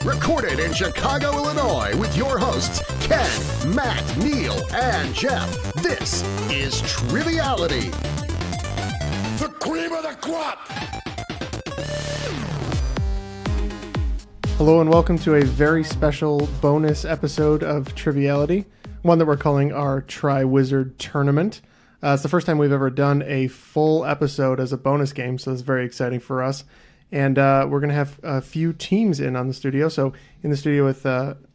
Recorded in Chicago, Illinois, with your hosts, Ken, Matt, Neal, and Jeff. This is Triviality. The cream of the crop! Hello and welcome to a very special bonus episode of Triviality, one that we're calling our Triwizard Tournament. It's the first time we've ever done a full episode as a bonus game, so it's very exciting for us. And we're going to have a few teams in on the studio. So in the studio with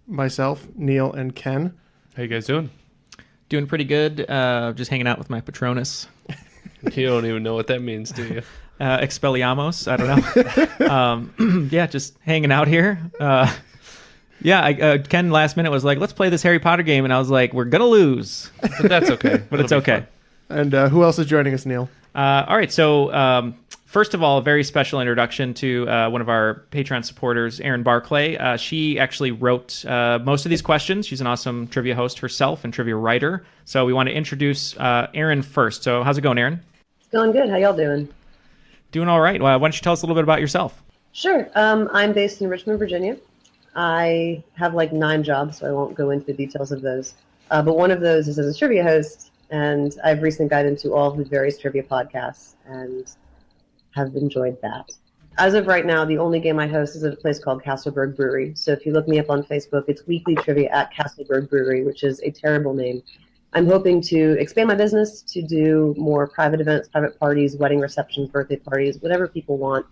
myself, Neal, and Ken. How you guys doing? Doing pretty good. Just hanging out with my Patronus. You don't even know what that means, do you? Expelliarmus. I don't know. Yeah, just hanging out here. Ken last minute was like, let's play this Harry Potter game. And I was like, we're going to lose. But that's okay. But it's okay. And who else is joining us, Neal? All right. So first of all, a very special introduction to one of our Patreon supporters, Erin Barclay. She actually wrote most of these questions. She's an awesome trivia host herself and trivia writer. So we want to introduce Erin first. So how's it going, Erin? It's going good. How y'all doing? Doing all right. Why don't you tell us a little bit about yourself? Sure. I'm based in Richmond, Virginia. I have like 9 jobs, so I won't go into the details of those. But one of those is as a trivia host, and I've recently got into all of the various trivia podcasts and have enjoyed that. As of right now, the only game I host is at a place called Castleberg Brewery. So if you look me up on Facebook, it's weekly trivia at Castleberg Brewery, which is a terrible name. I'm hoping to expand my business to do more private events, private parties, wedding receptions, birthday parties, whatever people want.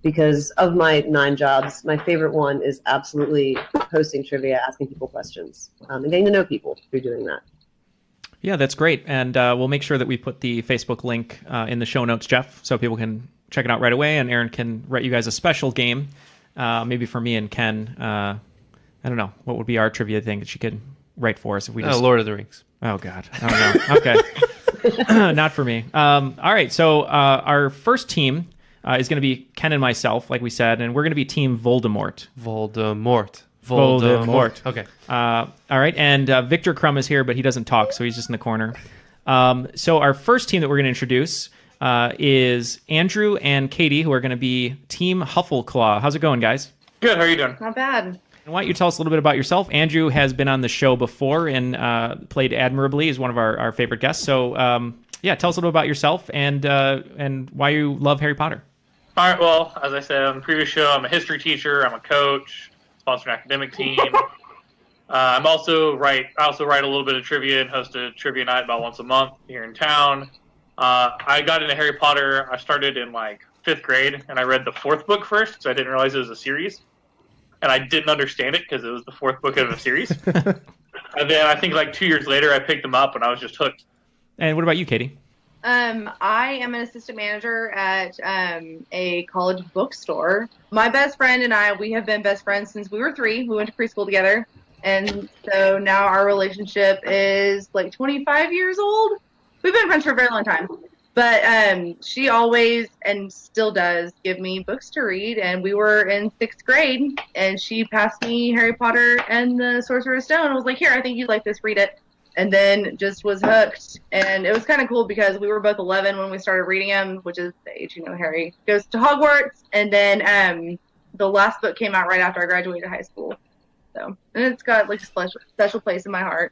Because of my 9 jobs, my favorite one is absolutely hosting trivia, asking people questions, and getting to know people through doing that. Yeah, that's great. And we'll make sure that we put the Facebook link in the show notes, Jeff, so people can check it out right away. And Erin can write you guys a special game, maybe for me and Ken. I don't know. What would be our trivia thing that she could write for us if we just... Lord of the Rings. Oh, God. I don't know. Okay. Not for me. All right. So our first team is going to be Ken and myself, like we said, and we're going to be Team Voldemort. Voldemort. Okay. All right. And Victor Crumb is here, but he doesn't talk, so he's just in the corner. So our first team that we're going to introduce is Andrew and Katie, who are going to be Team HuffleClaw. How's it going, guys? Good. How are you doing? Not bad. And why don't you tell us a little bit about yourself? Andrew has been on the show before and played admirably. He's one of our favorite guests. So, tell us a little bit about yourself and why you love Harry Potter. All right. Well, as I said on the previous show, I'm a history teacher. I'm a coach, sponsor an academic team. I also write a little bit of trivia and host a trivia night about once a month here in town. I got into Harry Potter. I started in like 5th grade, and I read the 4th book first because I didn't realize it was a series. And I didn't understand it because it was the 4th book of a series. And then I think like 2 years later, I picked them up and I was just hooked. And what about you, Katie? I am an assistant manager at a college bookstore. My best friend and I, we have been best friends since we were 3. We went to preschool together. And so now our relationship is like 25 years old. We've been friends for a very long time. But she always and still does give me books to read. And we were in 6th grade, and she passed me Harry Potter and the Sorcerer's Stone. I was like, here, I think you'd like this, read it. And then just was hooked. And it was kind of cool because we were both 11 when we started reading them, which is the age, Harry goes to Hogwarts. And then the last book came out right after I graduated high school. So, and it's got like a special place in my heart.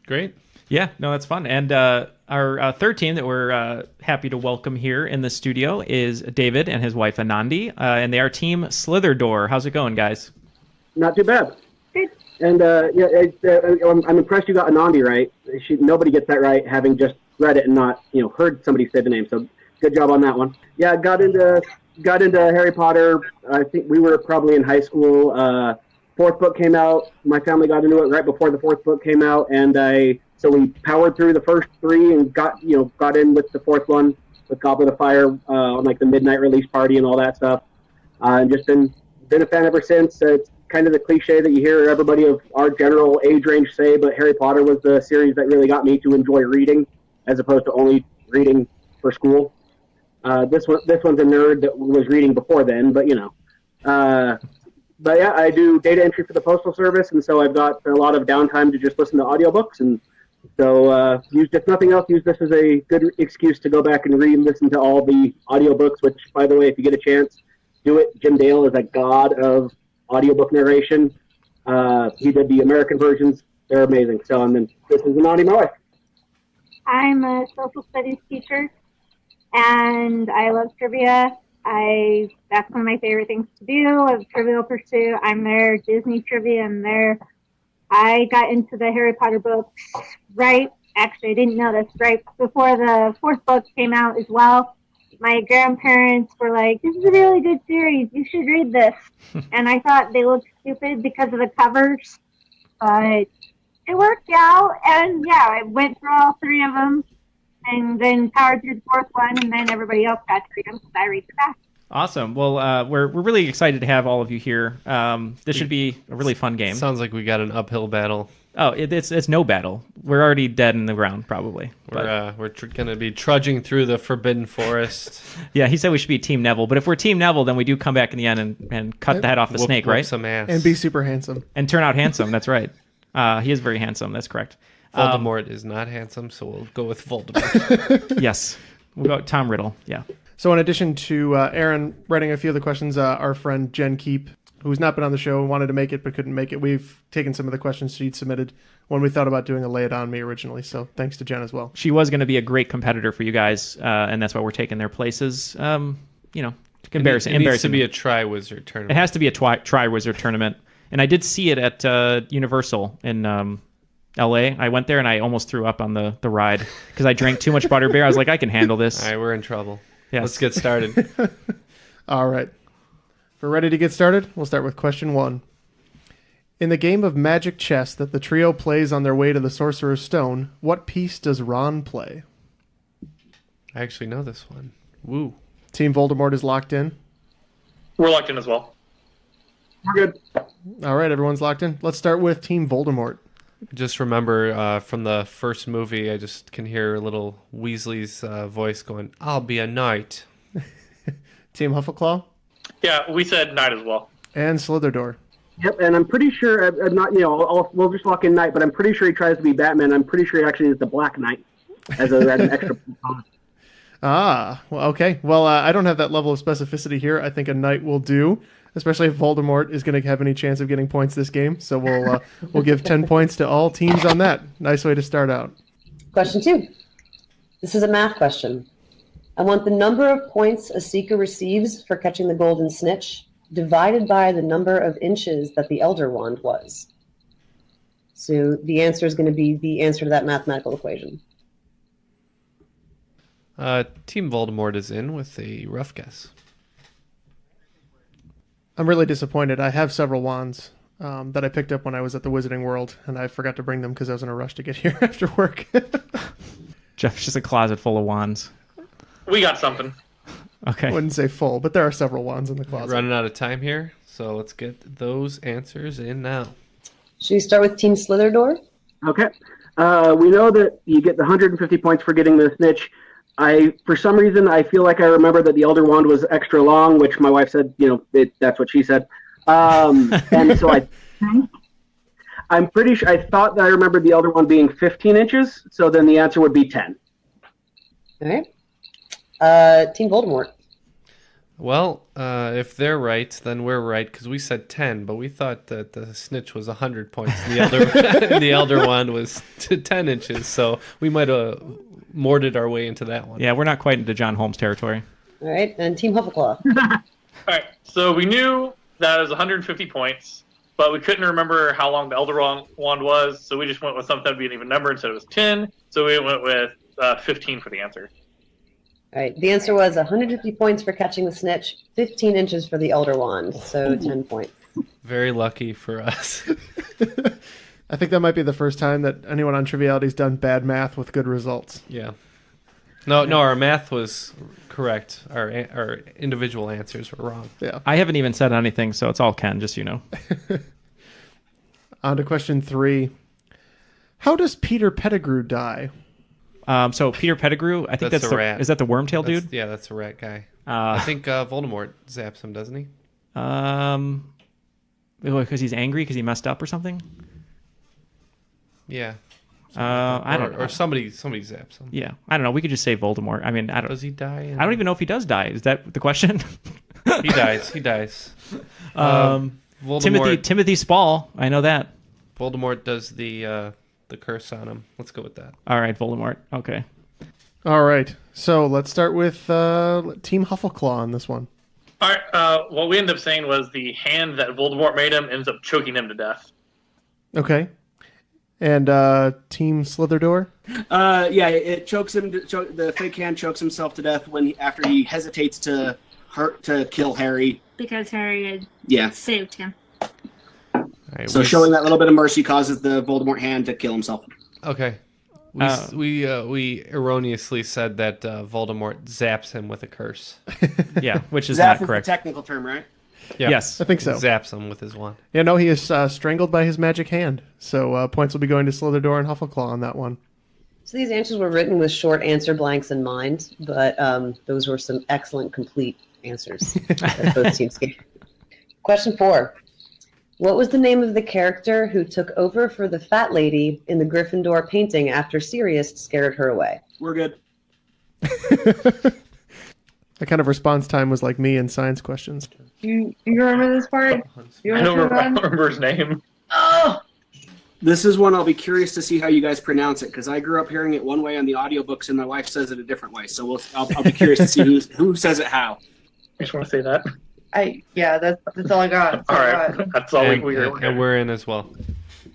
Great. Yeah, no, that's fun. And our third team that we're happy to welcome here in the studio is David and his wife Anandi, and they are Team SlytherDoor. How's it going, guys? Not too bad. Good. And I'm impressed you got Anandi right. Nobody gets that right, having just read it and not heard somebody say the name. So good job on that one. Yeah, got into Harry Potter. I think we were probably in high school. 4th book came out. My family got into it right before the 4th book came out, and so we powered through the first 3 and got in with the 4th one with Goblet of Fire on like the midnight release party and all that stuff. And just been a fan ever since. It's kind of the cliche that you hear everybody of our general age range say, but Harry Potter was the series that really got me to enjoy reading as opposed to only reading for school. This one's a nerd that was reading before then, but But yeah, I do data entry for the Postal Service, and so I've got a lot of downtime to just listen to audiobooks. And so if nothing else, use this as a good excuse to go back and re-listen to all the audiobooks, which, by the way, if you get a chance, do it. Jim Dale is a god of audiobook narration. He did the American versions. They're amazing. So, and then this is Anandi, my wife. I'm a social studies teacher, and I love trivia. That's one of my favorite things to do of Trivial Pursuit. I'm there. Disney trivia, I'm there. I got into the Harry Potter books actually I didn't know this, right before the fourth book came out as well. My grandparents were like, this is a really good series. You should read this. And I thought they looked stupid because of the covers. But it worked out. And yeah, I went through all three of them and then powered through the fourth one. And then everybody else got to read them because I read the back. Awesome. Well, we're really excited to have all of you here. This should be a really fun game. Sounds like we got an uphill battle. Oh, it's no battle. We're already dead in the ground, probably. We're going to be trudging through the Forbidden Forest. Yeah, he said we should be Team Neville. But if we're Team Neville, then we do come back in the end and cut the head off the snake, right? Some ass. And be super handsome. And turn out handsome. That's right. He is very handsome. That's correct. Voldemort is not handsome, so we'll go with Voldemort. Yes. We'll go with Tom Riddle. Yeah. So in addition to Erin writing a few of the questions, our friend Jen Keep, who's not been on the show, wanted to make it but couldn't make it. We've taken some of the questions she'd submitted when we thought about doing a Lay It On Me originally. So thanks to Jen as well. She was going to be a great competitor for you guys, and that's why we're taking their places. Embarrassing. It needs to be a Triwizard tournament. It has to be a Triwizard tournament. And I did see it at Universal in L.A. I went there and I almost threw up on the ride because I drank too much butterbeer. I was like, I can handle this. All right, we're in trouble. Yes. Let's get started. All right. If we're ready to get started, we'll start with question 1. In the game of Magic Chess that the trio plays on their way to the Sorcerer's Stone, what piece does Ron play? I actually know this one. Woo. Team Voldemort is locked in. We're locked in as well. We're good. All right, everyone's locked in. Let's start with Team Voldemort. Just remember from the first movie, I just can hear little Weasley's voice going, I'll be a knight. Team HuffleClaw. Yeah, we said knight as well. And SlytherDoor. Yep, and I'm pretty sure, I'm not, we'll just lock in Knight, but I'm pretty sure he tries to be Batman. I'm pretty sure he actually is the Black Knight as an extra component. Well, okay. Well, I don't have that level of specificity here. I think a knight will do, especially if Voldemort is going to have any chance of getting points this game. So we'll give 10 points to all teams on that. Nice way to start out. Question 2. This is a math question. I want the number of points a seeker receives for catching the golden snitch divided by the number of inches that the Elder Wand was. So the answer is going to be the answer to that mathematical equation. Team Voldemort is in with a rough guess. I'm really disappointed. I have several wands that I picked up when I was at the Wizarding World, and I forgot to bring them because I was in a rush to get here after work. Jeff's just a closet full of wands. We got something. Okay. I wouldn't say full, but there are several wands in the closet. Running out of time here, so let's get those answers in now. Should we start with Team SlytherDoor? Okay. We know that you get the 150 points for getting the snitch. For some reason, I feel like I remember that the Elder Wand was extra long, which my wife said, that's what she said. And so I'm pretty sure, I thought that I remembered the Elder Wand being 15 inches, so then the answer would be 10. All right. Team Voldemort. Well, if they're right, then we're right, because we said 10, but we thought that the snitch was 100 points, and the Elder Wand was 10 inches, so we might have morded our way into that one. Yeah, we're not quite into John Holmes territory. All right, and Team HuffleClaw. All right, so we knew that it was 150 points, but we couldn't remember how long the Elder Wand was, so we just went with something that would be an even number instead of it was 10, so we went with 15 for the answer. All right, the answer was 150 points for catching the snitch, 15 inches for the Elder Wand, so 10 points. Very lucky for us. I think that might be the first time that anyone on Triviality's done bad math with good results. Yeah. No, our math was correct. Our individual answers were wrong. Yeah. I haven't even said anything, so it's all Ken, just so you know. On to question 3. How does Peter Pettigrew die? So Peter Pettigrew, I think that's a the rat. Is that the Wormtail dude? Yeah, that's a rat guy. I think Voldemort zaps him, doesn't he? Because he's angry because he messed up or something. Yeah. I don't know. Or somebody zaps him. Yeah, I don't know. We could just say Voldemort. I mean, I don't. Does he die? I don't even know if he does die. Is that the question? He dies. Timothy Spall. I know that. Voldemort does the curse on him. Let's go with that. All right, Voldemort. Okay. All right. So let's start with Team HuffleClaw on this one. All right. What we ended up saying was the hand that Voldemort made him ends up choking him to death. Okay. And Team SlytherDoor? Yeah, it chokes him. The fake hand chokes himself to death after he hesitates to kill Harry. Because Harry had saved him. Right, so showing that little bit of mercy causes the Voldemort hand to kill himself. Okay. We erroneously said that Voldemort zaps him with a curse. Yeah, which is Zap not correct. Is the technical term, right? Yeah. Yes, I think so. Zaps him with his wand. Yeah, no, he is strangled by his magic hand. So points will be going to SlytherDoor and HuffleClaw on that one. So these answers were written with short answer blanks in mind, but those were some excellent, complete answers that both teams gave. Question 4. What was the name of the character who took over for the fat lady in the Gryffindor painting after Sirius scared her away? We're good. That kind of response time was like me in science questions. You remember this part? I don't remember his name. Oh! This is one I'll be curious to see how you guys pronounce it, because I grew up hearing it one way on the audiobooks, and my wife says it a different way. So I'll be curious to see who says it how. I just want to say that. That's all I got. All right. That's all we heard. And we're in as well.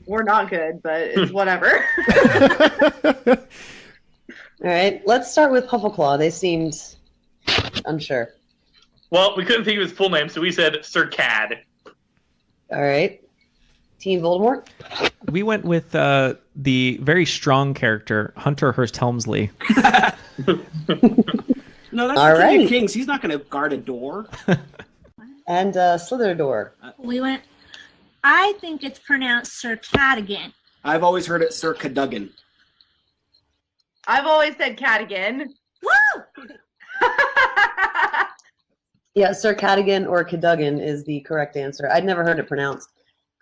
We're not good, but it's whatever. All right, let's start with HuffleClaw. They seemed unsure. Well, we couldn't think of his full name, so we said Sir Cad. All right. Team Voldemort? We went with the very strong character, Hunter Hearst Helmsley. No, that's All the King right. of Kings. He's not going to guard a door. And SlytherDoor. I think it's pronounced Sir Cadigan. I've always heard it Sir Cadogan. I've always said Cadigan. Woo! Yeah, Sir Cadogan or Cadogan is the correct answer. I'd never heard it pronounced.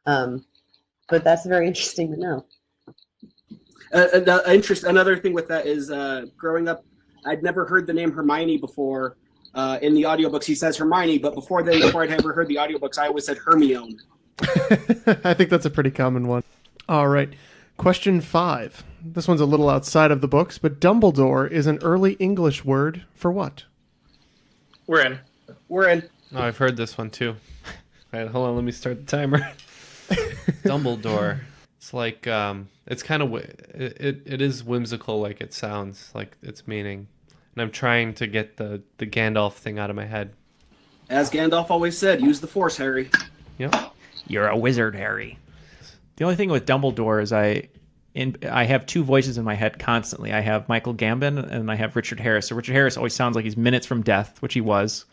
But that's very interesting to know. Another thing with that is growing up, I'd never heard the name Hermione before. In the audiobooks, he says Hermione, but before I'd ever heard the audiobooks, I always said Hermione. I think that's a pretty common one. All right. Question 5. This one's a little outside of the books, but Dumbledore is an early English word for what? We're in. Oh, I've heard this one too. All right, hold on. Let me start the timer. Dumbledore. It's like it's kind of it is whimsical, like it sounds, like its meaning. And I'm trying to get the Gandalf thing out of my head. As Gandalf always said, use the Force, Harry. Yep. You're a wizard, Harry. The only thing with Dumbledore is I have two voices in my head constantly. I have Michael Gambon and I have Richard Harris. So Richard Harris always sounds like he's minutes from death, which he was.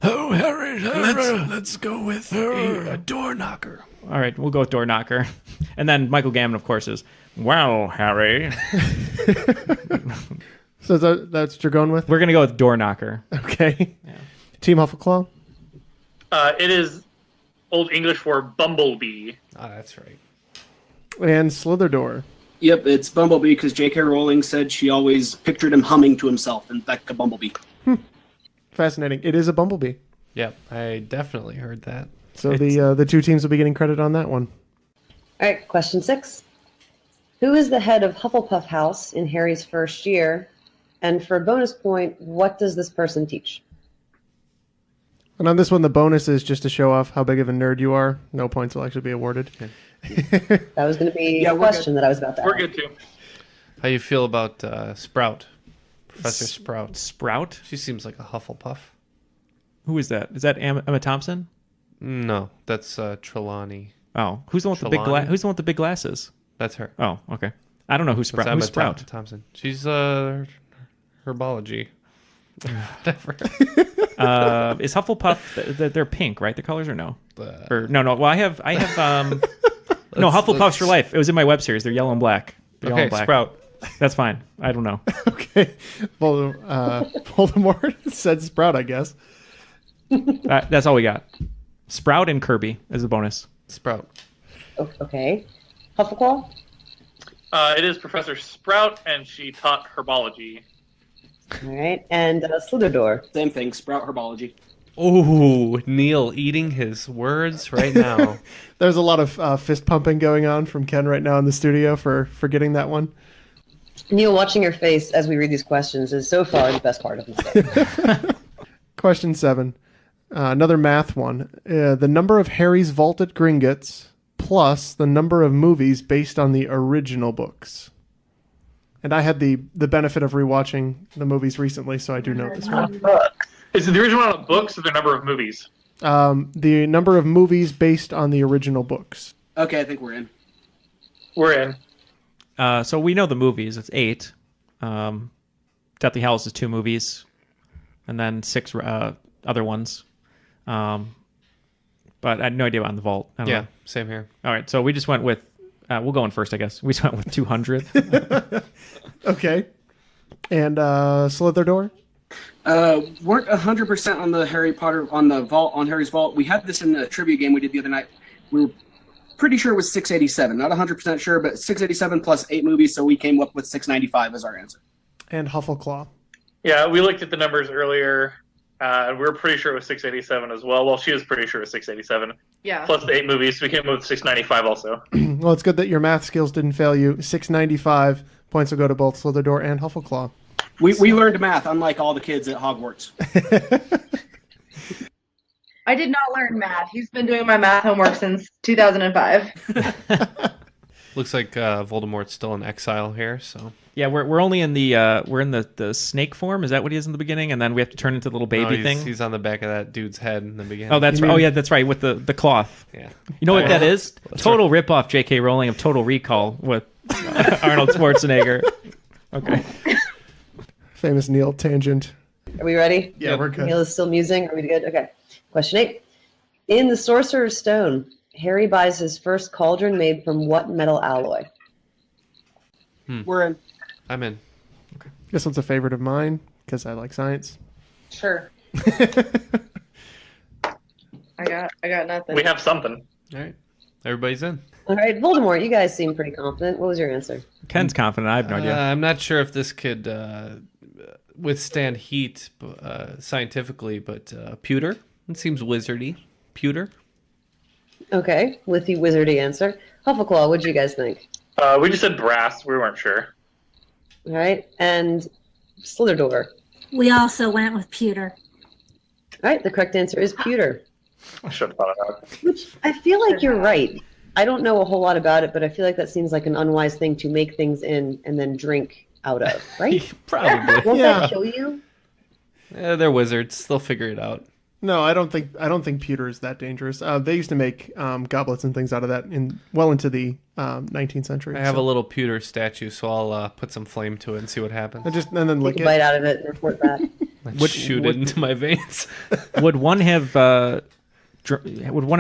Oh, Harry, let's go with a door knocker. All right, we'll go with door knocker. And then Michael Gambon, of course, is, well, Harry. So that's what you're going with? We're going to go with door knocker. Okay. Yeah. Team HuffleClaw? It is Old English for bumblebee. Oh, that's right. And SlytherDoor. Yep, it's Bumblebee because J.K. Rowling said she always pictured him humming to himself and like a bumblebee. Fascinating. It is a bumblebee. Yep, I definitely heard that. So the two teams will be getting credit on that one. All right, question 6. Who is the head of Hufflepuff House in Harry's first year? And for a bonus point, what does this person teach? And on this one, the bonus is just to show off how big of a nerd you are. No points will actually be awarded. That was going to be a question that I was about to ask. We're good too. How you feel about Sprout? Professor Sprout. Sprout? She seems like a Hufflepuff. Who is that? Is that Emma Thompson? No, that's Trelawney. Oh, who's the one with the big who's the one with the big glasses? That's her. Oh, okay. I don't know who's Sprout. Who's Sprout? Thompson. She's herbology. Whatever. Is Hufflepuff? They're pink, right? The colors or no? Or no. Well, I have. No, Hufflepuff's for life. It was in my web series. They're yellow and black. Okay, black. Sprout. That's fine. I don't know. Okay. Voldemort said Sprout, I guess. That's all we got. Sprout and Kirby as a bonus. Sprout. Okay. Huffleclaw? It is Professor Sprout, and she taught herbology. All right. And SlytherDoor? Same thing, Sprout Herbology. Oh, Neal eating his words right now. There's a lot of fist pumping going on from Ken right now in the studio for getting that one. Neal, watching your face as we read these questions is so far the best part of the game. Question 7. Another math one. The number of Harry's vaulted Gringotts plus the number of movies based on the original books. And I had the benefit of rewatching the movies recently, so I do know this one. Is it the original amount of books or the number of movies? The number of movies based on the original books. Okay, I think we're in. We're in. So we know the movies. It's 8. Deathly Hallows is 2 movies, and then 6 other ones. But I had no idea on the vault. I don't know. Same here. All right, so we just went with. We'll go in first, I guess. We just went with 200. Okay. And SlytherDoor? Weren't 100% on the Harry Potter on the vault on Harry's vault. We had this in the trivia game we did the other night. We were pretty sure it was 687. Not 100% sure, but 687 plus 8 movies. So we came up with 695 as our answer. And HuffleClaw. Yeah, we looked at the numbers earlier. We were pretty sure it was 687 as well. Well, she was pretty sure it was 687. Yeah. Plus the 8 movies. We came up with 695 also. Well, it's good that your math skills didn't fail you. 695 points will go to both SlytherDoor and HuffleClaw. We learned math, unlike all the kids at Hogwarts. I did not learn math. He's been doing my math homework since 2005. Looks like Voldemort's still in exile here, so... Yeah, we're only in the snake form. Is that what he is in the beginning? And then we have to turn into the little baby thing. He's on the back of that dude's head in the beginning. Oh, that's right. Oh, yeah, that's right. With the cloth. Yeah. You know what that is? Total ripoff J.K. Rowling of Total Recall with Arnold Schwarzenegger. Okay. Famous Neal tangent. Are we ready? Yeah, we're good. Neal is still musing. Are we good? Okay. Question 8. In the Sorcerer's Stone, Harry buys his first cauldron made from what metal alloy? We're in. I'm in. Okay. This one's a favorite of mine because I like science. Sure. I got nothing. We have something. All right. Everybody's in. All right, Voldemort, you guys seem pretty confident. What was your answer? Ken's confident. I have no idea. I'm not sure if this could withstand heat scientifically, but pewter. It seems wizardy. Pewter. Okay, with the wizardy answer. Huffleclaw, what did you guys think? We just said brass. We weren't sure. All right, and SlytherDoor. We also went with pewter. All right, the correct answer is pewter. I should have thought of that. Which I feel like you're right. I don't know a whole lot about it, but I feel like that seems like an unwise thing to make things in and then drink out of, right? Probably. Won't that kill you? Yeah, they're wizards. They'll figure it out. No, I don't think pewter is that dangerous. They used to make goblets and things out of that into the 19th century. I have a little pewter statue, so I'll put some flame to it and see what happens. And then lick Take a it. bite out of it and report back. Shoot it into my veins. Would one have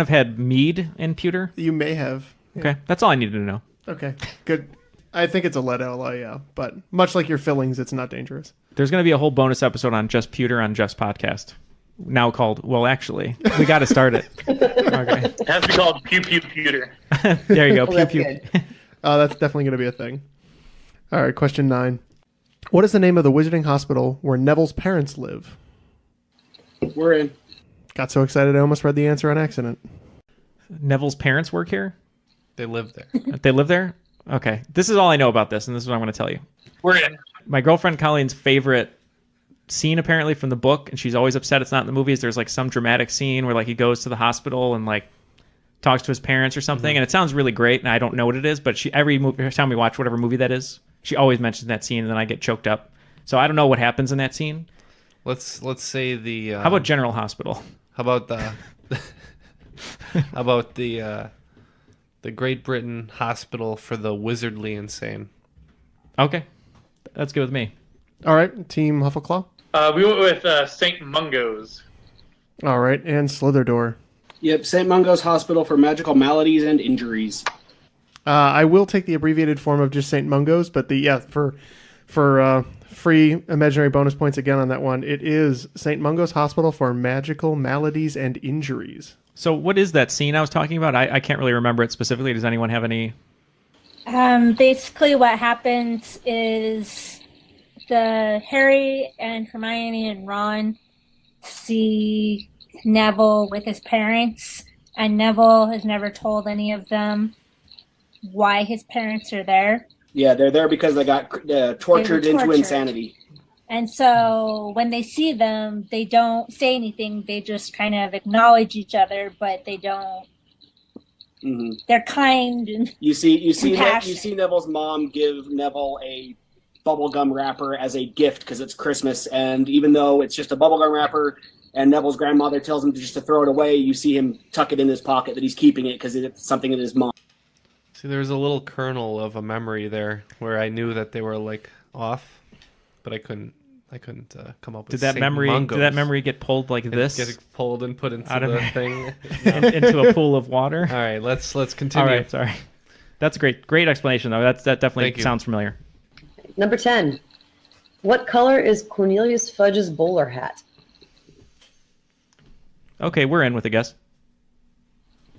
had mead in pewter? You may have. Yeah. Okay, that's all I needed to know. Okay, good. I think it's a lead alloy, yeah. But much like your fillings, it's not dangerous. There's going to be a whole bonus episode on just pewter on Just Podcast. Now called, well, actually, we got to start it. Okay. It has to be called Pew Pew Pewter. There you go, Well, pew that's pew. good. That's definitely going to be a thing. All right, question 9. What is the name of the wizarding hospital where Neville's parents live? We're in. Got so excited I almost read the answer on accident. Neville's parents work here? They live there. They live there? Okay. This is all I know about this, and this is what I'm going to tell you. We're in. My girlfriend Colleen's favorite scene apparently from the book, and she's always upset it's not in the movies. There's like some dramatic scene where like he goes to the hospital and like talks to his parents or something, and it sounds really great, and I don't know what it is, but every time we watch whatever movie that is, she always mentions that scene, and then I get choked up. So I don't know what happens in that scene. Let's say the. How about General Hospital? How about the? How about the Great Britain Hospital for the Wizardly Insane? Okay, that's good with me. All right, Team Huffleclaw. We went with St. Mungo's. All right, and SlytherDoor. Yep, St. Mungo's Hospital for Magical Maladies and Injuries. I will take the abbreviated form of just St. Mungo's, but for free imaginary bonus points again on that one, it is St. Mungo's Hospital for Magical Maladies and Injuries. So what is that scene I was talking about? I can't really remember it specifically. Does anyone have any? Basically what happens is the Harry and Hermione and Ron see Neville with his parents, and Neville has never told any of them why his parents are there. Yeah, they're there because they got tortured into insanity. And so when they see them, they don't say anything. They just kind of acknowledge each other, but they don't. Mm-hmm. They're kind and you see Neville's mom give Neville a bubblegum wrapper as a gift because it's Christmas, and even though it's just a bubblegum wrapper and Neville's grandmother tells him to throw it away, you see him tuck it in his pocket that he's keeping it because it's something that his mom. See, there's a little kernel of a memory there where I knew that they were like off, but I couldn't come up with. Did that memory get pulled like this? Get pulled and put into the thing into a pool of water. All right, let's continue. All right, sorry. That's a great explanation though. That definitely sounds familiar. Number 10. What color is Cornelius Fudge's bowler hat? Okay, we're in with a guess.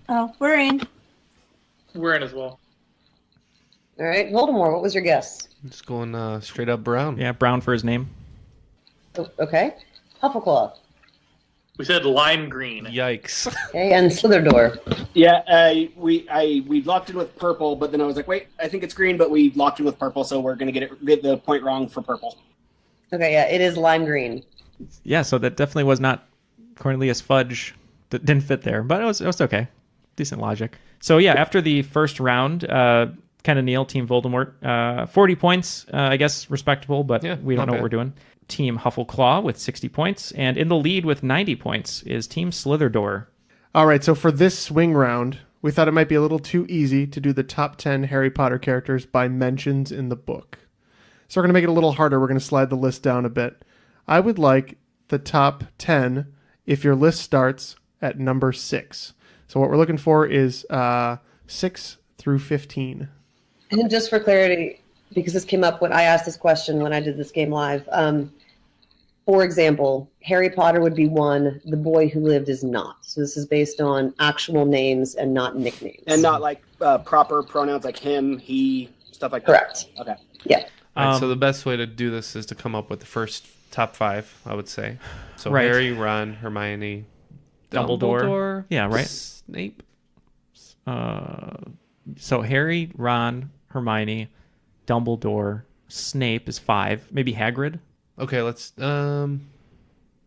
Oh, we're in. We're in as well. All right, Voldemort, what was your guess? Just going straight up brown. Yeah, brown for his name. Okay. HuffleClaw. We said lime green. Yikes. Okay, and SlytherDoor. Yeah, we locked in with purple, but then I was like, wait, I think it's green, but we locked in with purple, so we're gonna get the point wrong for purple. Okay, yeah, it is lime green. Yeah, so that definitely was not Cornelius Fudge. That didn't fit there, but it was okay. Decent logic. So yeah, after the first round, Ken and Neal, Team Voldemort, 40 points, I guess respectable, but we don't know what we're doing. Team HuffleClaw with 60 points, and in the lead with 90 points is Team SlytherDoor. All right, so for this swing round, we thought it might be a little too easy to do the top 10 Harry Potter characters by mentions in the book. So we're going to make it a little harder. We're going to slide the list down a bit. I would like the top 10 if your list starts at number 6. So what we're looking for is 6 through 15. And just for clarity, because this came up when I asked this question when I did this game live. For example, Harry Potter would be 1. The Boy Who Lived is not. So this is based on actual names and not nicknames. And not like proper pronouns like him, he, stuff like that. Correct. Okay. Yeah. All right, so the best way to do this is to come up with the first top 5, I would say. So right. Harry, Ron, Hermione, Dumbledore. Yeah, right. Snape. So Harry, Ron, Hermione, Dumbledore, Snape is 5. Maybe Hagrid. Okay, let's no.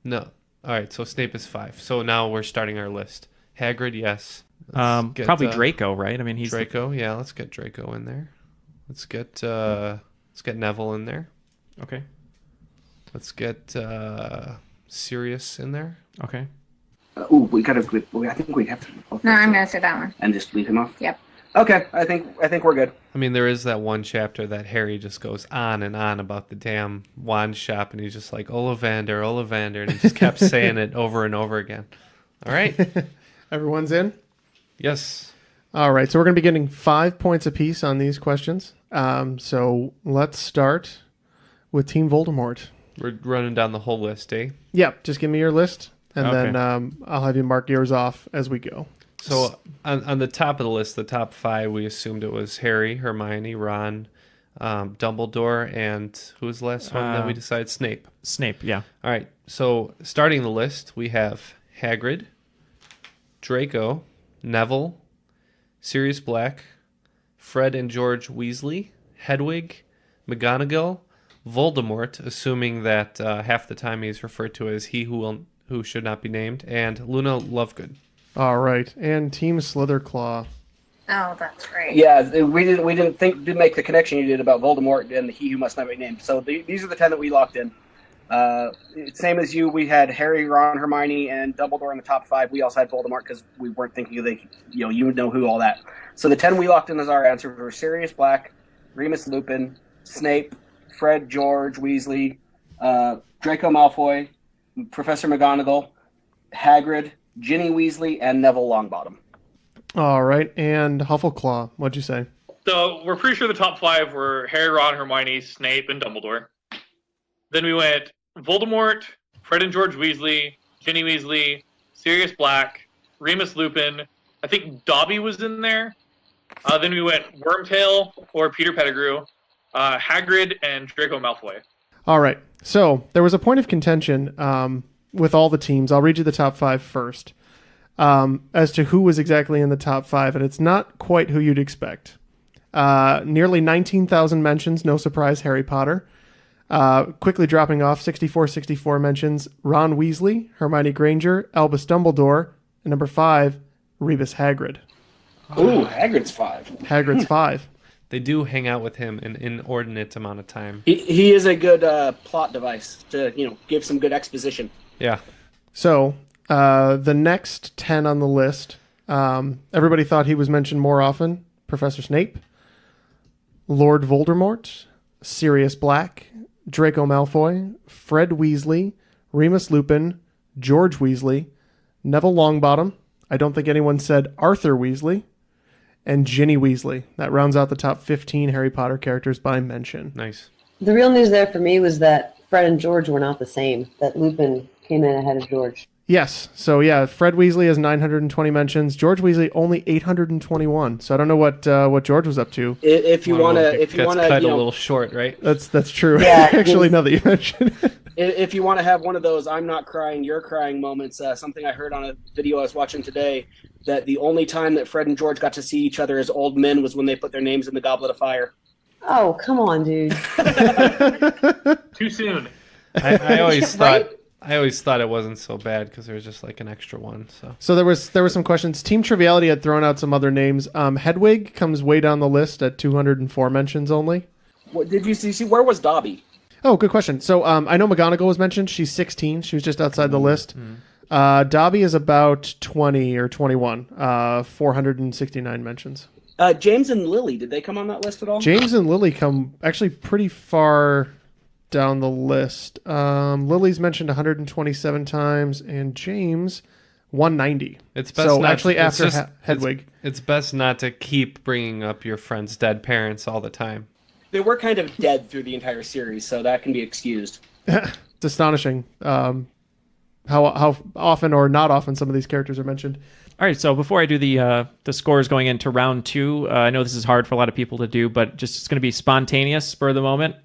All right, so Snape is 5. So now we're starting our list. Hagrid, yes. Probably Draco, right? I mean, he's Draco. Yeah, let's get Draco in there. Let's get Neville in there. Okay. Let's get Sirius in there. Okay. I think we have to. No, I'm gonna say that one. And just leave him off. Yep. Okay, I think we're good. I mean, there is that one chapter that Harry just goes on and on about the damn wand shop, and he's just like, Ollivander, and he just kept saying it over and over again. All right. Everyone's in? Yes. All right, so we're going to be getting 5 points apiece on these questions. So let's start with Team Voldemort. We're running down the whole list, eh? Yep, just give me your list, and Okay. then I'll have you mark yours off as we go. So on the top of the list, the top 5, we assumed it was Harry, Hermione, Ron, Dumbledore, and who was the last one that we decided? Snape. Snape, yeah. All right, so starting the list, we have Hagrid, Draco, Neville, Sirius Black, Fred and George Weasley, Hedwig, McGonagall, Voldemort, assuming that half the time he's referred to as he who should not be named, and Luna Lovegood. All right, and Team Slitherclaw. Oh, that's right. Yeah, we didn't make the connection you did about Voldemort and he who must not be named. So these are the 10 that we locked in. Same as you, we had Harry, Ron, Hermione, and Dumbledore in the top 5. We also had Voldemort because we weren't thinking of you would know who all that. So the 10 we locked in as our answers were Sirius Black, Remus Lupin, Snape, Fred, George, Weasley, Draco Malfoy, Professor McGonagall, Hagrid, Ginny Weasley, and Neville Longbottom. All right, and Huffleclaw, what'd you say? So we're pretty sure the top 5 were Harry, Ron, Hermione, Snape, and Dumbledore. Then we went Voldemort, Fred and George Weasley, Ginny Weasley, Sirius Black, Remus Lupin. I think Dobby was in there. Then we went Wormtail or Peter Pettigrew, Hagrid, and Draco Malfoy. All right, so there was a point of contention with all the teams. I'll read you the top 5 first. As to who was exactly in the top 5, and it's not quite who you'd expect. Nearly 19,000 mentions, no surprise, Harry Potter. Quickly dropping off, 64 mentions, Ron Weasley, Hermione Granger, Albus Dumbledore, and number 5, Rebus Hagrid. Ooh, Hagrid's 5. Hagrid's 5. They do hang out with him an inordinate amount of time. He is a good plot device to, give some good exposition. Yeah. So, the next 10 on the list, everybody thought he was mentioned more often. Professor Snape, Lord Voldemort, Sirius Black, Draco Malfoy, Fred Weasley, Remus Lupin, George Weasley, Neville Longbottom. I don't think anyone said Arthur Weasley. And Ginny Weasley. That rounds out the top 15 Harry Potter characters by mention. Nice. The real news there for me was that Fred and George were not the same. That Lupin came in ahead of George. Yes. So, yeah, Fred Weasley has 920 mentions. George Weasley only 821. So I don't know what George was up to. If you want to, cut a little short, right? That's true. Yeah, Actually, now that you mention it. If you want to have one of those "I'm not crying, you're crying" moments, something I heard on a video I was watching today, that the only time that Fred and George got to see each other as old men was when they put their names in the Goblet of Fire. Oh, come on, dude. Too soon. I always Right? thought I always thought it wasn't so bad because there was just like an extra one. So there were some questions. Team Triviality had thrown out some other names. Hedwig comes way down the list at 204 mentions only. What, did you see? Where was Dobby? Oh, good question. So I know McGonagall was mentioned. She's 16. She was just outside the list. Dobby is about 20 or 21. 469 mentions. James and Lily, did they come on that list at all? James and Lily come actually pretty far down the list. Lily's mentioned 127 times, and James 190. It's best so not, actually it's after just, Hedwig. It's best not to keep bringing up your friend's dead parents all the time. They were kind of dead through the entire series, so that can be excused. It's astonishing how often or not often some of these characters are mentioned. All right, so before I do the scores going into round 2, I know this is hard for a lot of people to do, but just it's going to be spontaneous, spur of the moment.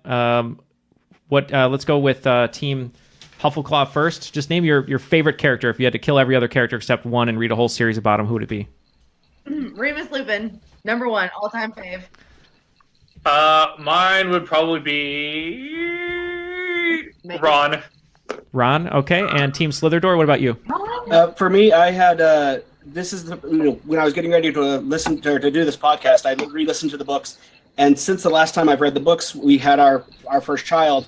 Let's go with Team HuffleClaw first. Just name your favorite character. If you had to kill every other character except one and read a whole series about him, who would it be? Remus Lupin, number 1, all-time fave. Mine would probably be Ron. Ron, okay. And Team SlytherDoor, what about you? For me, I had this is when I was getting ready to listen to do this podcast, I re-listened to the books, and since the last time I've read the books, we had our first child.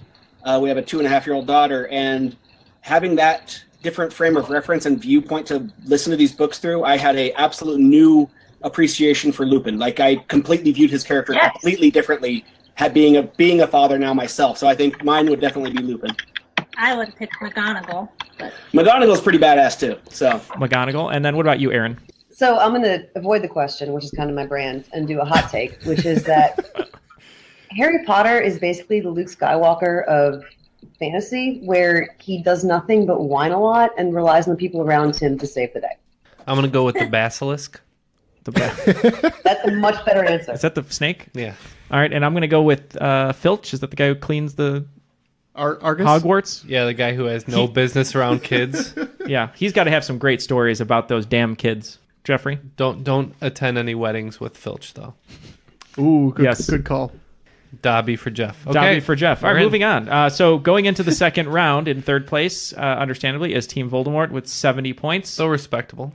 We have a 2.5-year-old daughter, and having that different frame of reference and viewpoint to listen to these books through, I had a absolute new appreciation for Lupin. Like, I completely viewed his character completely differently, being a father now myself. So I think mine would definitely be Lupin. I would pick McGonagall. But... McGonagall's pretty badass too. So McGonagall, and then what about you, Erin? So I'm going to avoid the question, which is kind of my brand, and do a hot take, which is that Harry Potter is basically the Luke Skywalker of fantasy, where he does nothing but whine a lot and relies on the people around him to save the day. I'm going to go with the basilisk. That's a much better answer. Is that the snake? Yeah. All right, and I'm going to go with Filch. Is that the guy who cleans the Argus? Hogwarts? Yeah, the guy who has no business around kids. Yeah, he's got to have some great stories about those damn kids. Jeffrey? Don't attend any weddings with Filch, though. Ooh, good call. Dobby for Jeff. Okay. Dobby for Jeff. All right, moving on. So going into the second round, in third place, understandably, is Team Voldemort with 70 points. So respectable.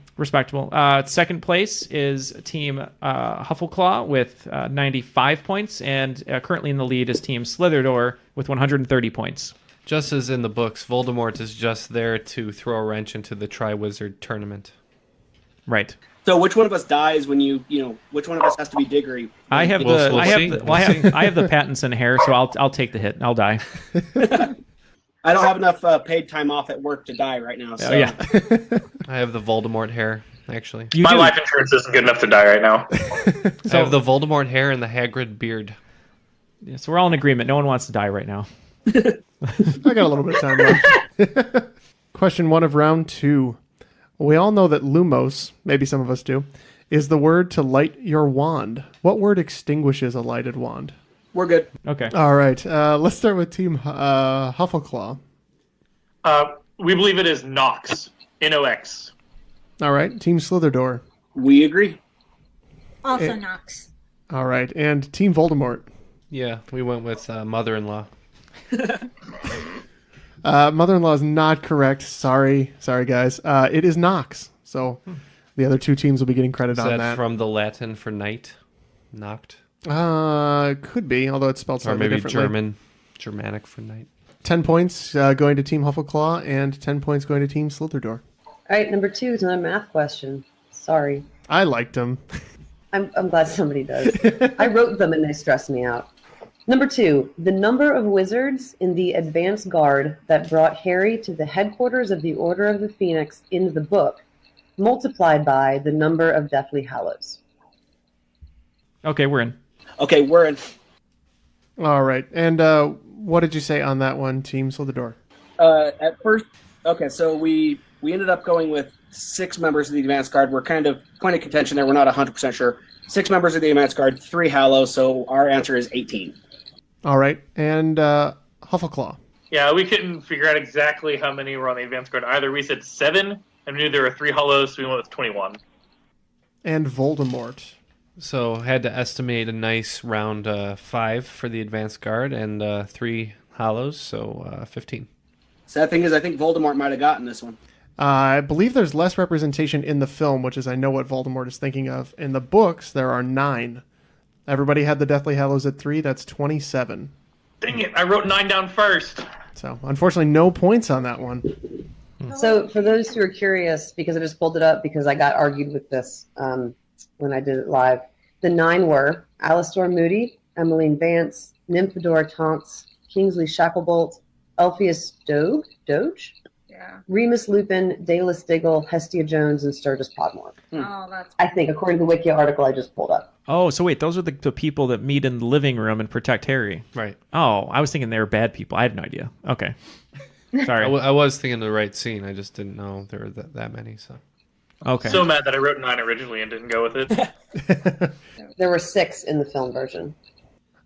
Second place is Team HuffleClaw with 95 points, and currently in the lead is Team SlytherDoor with 130 points. Just as in the books, Voldemort is just there to throw a wrench into the Triwizard tournament. Right. So which one of us dies when which one of us has to be Diggory? I have the Pattinson hair, so I'll take the hit. I'll die. I don't have enough paid time off at work to die right now. So. Oh, yeah. I have the Voldemort hair, actually. My life insurance isn't good enough to die right now. I have the Voldemort hair and the Hagrid beard. Yeah, so we're all in agreement. No one wants to die right now. I got a little bit of time left. Question 1 of round 2. We all know that lumos, maybe some of us do, is the word to light your wand. What word extinguishes a lighted wand? We're good. Okay. All right. Let's start with Team HuffleClaw. We believe it is Nox. Nox. All right, Team SlytherDoor. We agree. Also Nox. All right, and Team Voldemort. Yeah, we went with mother-in-law. Mother-in-law is not correct. Sorry, guys. It is Nox. So the other two teams will be getting credit Is on that that. from the Latin for night? Knocked? Could be, although it's spelled Or slightly maybe differently. Germanic for night. 10 points going to Team HuffleClaw and 10 points going to Team SlytherDoor. All right, number 2 is another math question. Sorry. I liked them. I'm glad somebody does. I wrote them and they stressed me out. Number 2, the number of wizards in the advance guard that brought Harry to the headquarters of the Order of the Phoenix in the book, multiplied by the number of Deathly Hallows. Okay, we're in. Okay, we're in. All right. And what did you say on that one, Team SlytherDoor? At first, okay, so we ended up going with 6 members of the advance guard. We're kind of point of contention there. We're not 100% sure. 6 members of the advance guard, 3 Hallows, so our answer is 18. All right. And HuffleClaw. Yeah, we couldn't figure out exactly how many were on the advance guard either. We said 7, and we knew there were 3 Hallows, so we went with 21. And Voldemort. So had to estimate a nice round 5 for the advanced guard and 3 Hallows, so 15. Sad thing is, I think Voldemort might have gotten this one. I believe there's less representation in the film, which is I know what Voldemort is thinking of. In the books, there are 9. Everybody had the Deathly Hallows at 3. That's 27. Dang it, I wrote 9 down first. So, unfortunately, no points on that one. So for those who are curious, because I just pulled it up because I got argued with this when I did it live, the 9 were Alastor Moody, Emmeline Vance, Nymphadora Tonks, Kingsley Shacklebolt, Elpheus Doge? Yeah. Remus Lupin, Dallas Diggle, Hestia Jones, and Sturgis Podmore. Oh, that's. I think, according to the Wiki article I just pulled up. Oh, so wait, those are the people that meet in the living room and protect Harry. Right. Oh, I was thinking they were bad people. I had no idea. Okay. Sorry. I was thinking of the right scene. I just didn't know there were that many. So. Okay. So mad that I wrote 9 originally and didn't go with it. There were 6 in the film version.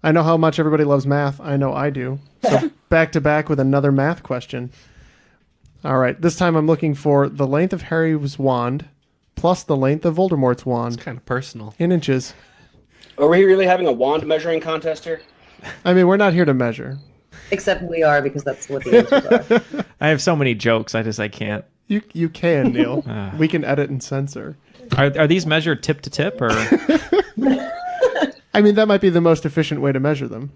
I know how much everybody loves math. I know I do. So back to back with another math question. All right. This time I'm looking for the length of Harry's wand plus the length of Voldemort's wand. It's kind of personal. In inches. Are we really having a wand measuring contest here? I mean, we're not here to measure. Except we are, because that's what the answers are. I have so many jokes. I can't. You can, Neal. We can edit and censor. Are these measured tip to tip or? I mean, that might be the most efficient way to measure them.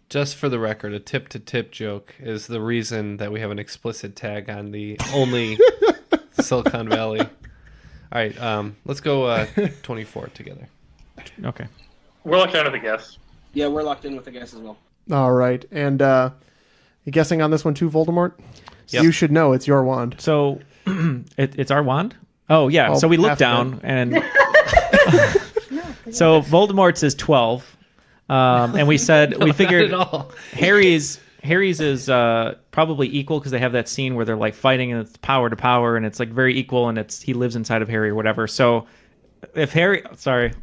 Just for the record, a tip-to-tip joke is the reason that we have an explicit tag on the only Silicon Valley. All right, let's go 24 together. Okay. We're locked in with a guess. Yeah, we're locked in with a guess as well. All right. And you guessing on this one too, Voldemort? Yep. You should know it's your wand. So it's our wand? Oh, yeah. Oh, so we looked half down of and... So Voldemort's is 12. And we said, we figured Harry's is probably equal because they have that scene where they're like fighting and it's power to power and it's like very equal and he lives inside of Harry or whatever. So if Harry, sorry,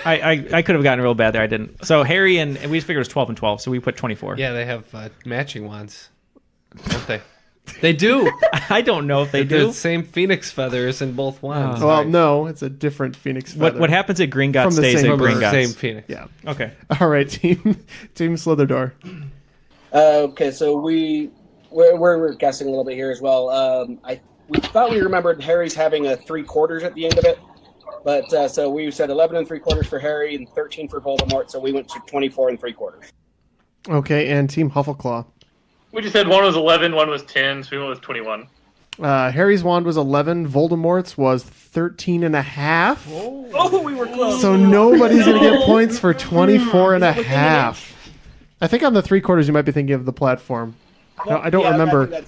I could have gotten real bad there. I didn't. So Harry and we figured it was 12 and 12. So we put 24. Yeah, they have matching wands, don't they? They do. I don't know if they They're do. the same phoenix feathers in both wands. Well, no, it's a different phoenix feather. What happens at Gringotts From the stays same at bird. Gringotts. Same phoenix. Yeah. Okay. All right, Team SlytherDoor. Okay, so we're guessing a little bit here as well. We thought we remembered Harry's having a 3/4 at the end of it, but so we said 11 3/4 for Harry and 13 for Voldemort. So we went to 24 3/4. Okay, and Team HuffleClaw. We just said one was 11, one was 10, so we went with 21. Harry's wand was 11. Voldemort's was 13 and a half. Oh, we were close. So nobody's going to get points for 24 and a half. I think on the 3/4 you might be thinking of the platform. No, I don't remember.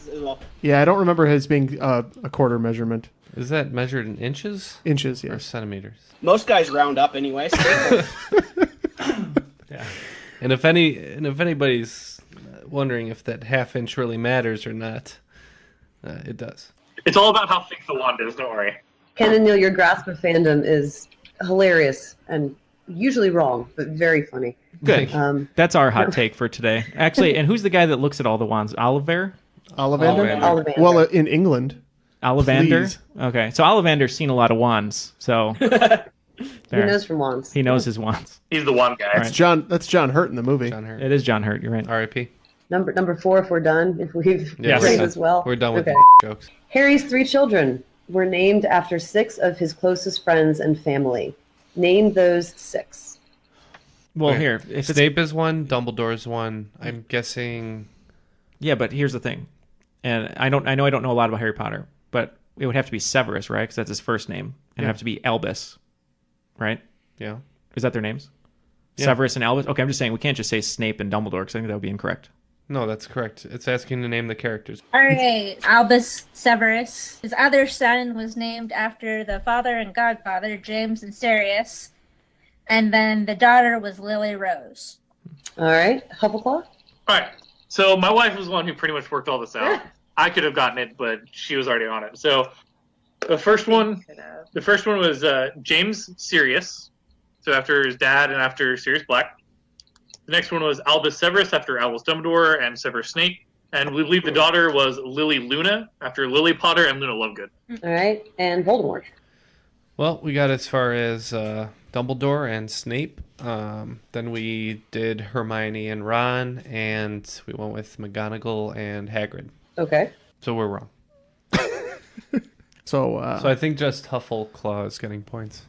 Yeah, I don't remember his being a quarter measurement. Is that measured in inches? Inches, yeah. Or centimeters? Most guys round up anyway. So Yeah. And if anybody's wondering if that half inch really matters or not, it does. It's all about how thick the wand is, don't worry. Ken and Neal, your grasp of fandom is hilarious and usually wrong, but very funny. Good. That's our hot take for today. Actually, and who's the guy that looks at all the wands? Oliver? Ollivander? Ollivander. Well, in England. Ollivander? Please. Okay. So Ollivander's seen a lot of wands. So He there. knows from wands. He knows his wands. He's the one guy. That's John Hurt in the movie. John Hurt. It is John Hurt. You're right. R.I.P. Number 4, if we're done, if we've Yes. played as well. We're done with Okay. the jokes. Harry's 3 children were named after 6 of his closest friends and family. Name those 6. Well, Okay. here, if it's, Snape is one, Dumbledore's one. I'm guessing. yeah, but here's the thing, and I know I don't know a lot about Harry Potter, but it would have to be Severus, right? Because that's his first name, and it'd have to be Albus, right? Yeah. Is that their names? Yeah. Severus and Albus. Okay, I'm just saying we can't just say Snape and Dumbledore because I think that would be incorrect. No, that's correct. It's asking to name the characters. All right, Albus Severus. His other son was named after the father and godfather, James and Sirius. And then the daughter was Lily Rose. All right. HuffleClaw? All right. So my wife was the one who pretty much worked all this out. I could have gotten it, but she was already on it. So the first one was James Sirius. So after his dad and after Sirius Black. The next one was Albus Severus after Albus Dumbledore and Severus Snape. And we believe the daughter was Lily Luna after Lily Potter and Luna Lovegood. All right. And Voldemort. Well, we got as far as Dumbledore and Snape. Then we did Hermione and Ron, and we went with McGonagall and Hagrid. Okay. So we're wrong. So I think just HuffleClaw is getting points.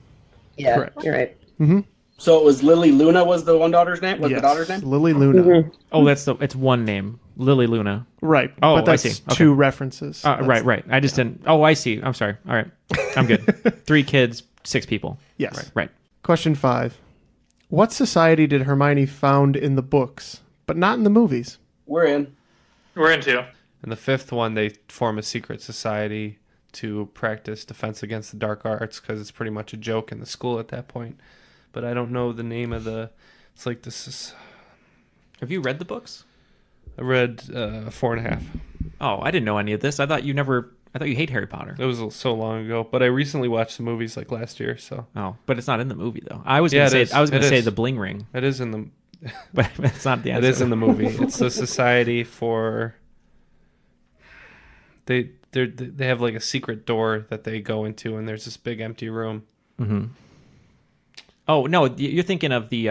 Yeah, Correct. you're right. Mm-hmm. So it was Lily Luna was the one daughter's name? Was Yes, the daughter's name? Lily Luna. Mm-hmm. Oh, it's one name, Lily Luna. Right. Oh, but that's I see. Okay. 2 references. Right. I just didn't. Oh, I see. I'm sorry. All right, I'm good. 3 kids, 6 people. Yes. Right. Question 5. What society did Hermione found in the books, but not in the movies? We're in. We're in 2. And the 5th one, they form a secret society to practice defense against the dark arts because it's pretty much a joke in the school at that point. But I don't know the name of the. It's like this is. Have you read the books? I read 4.5. Oh, I didn't know any of this. I thought you hate Harry Potter. It was so long ago, but I recently watched the movies like last year. So. Oh, but it's not in the movie though. I was gonna say the Bling Ring. It is in the. But it's not the answer. It is in the movie. It's the society for. They have like a secret door that they go into, and there's this big empty room. Mm-hmm. Oh no, you're thinking of the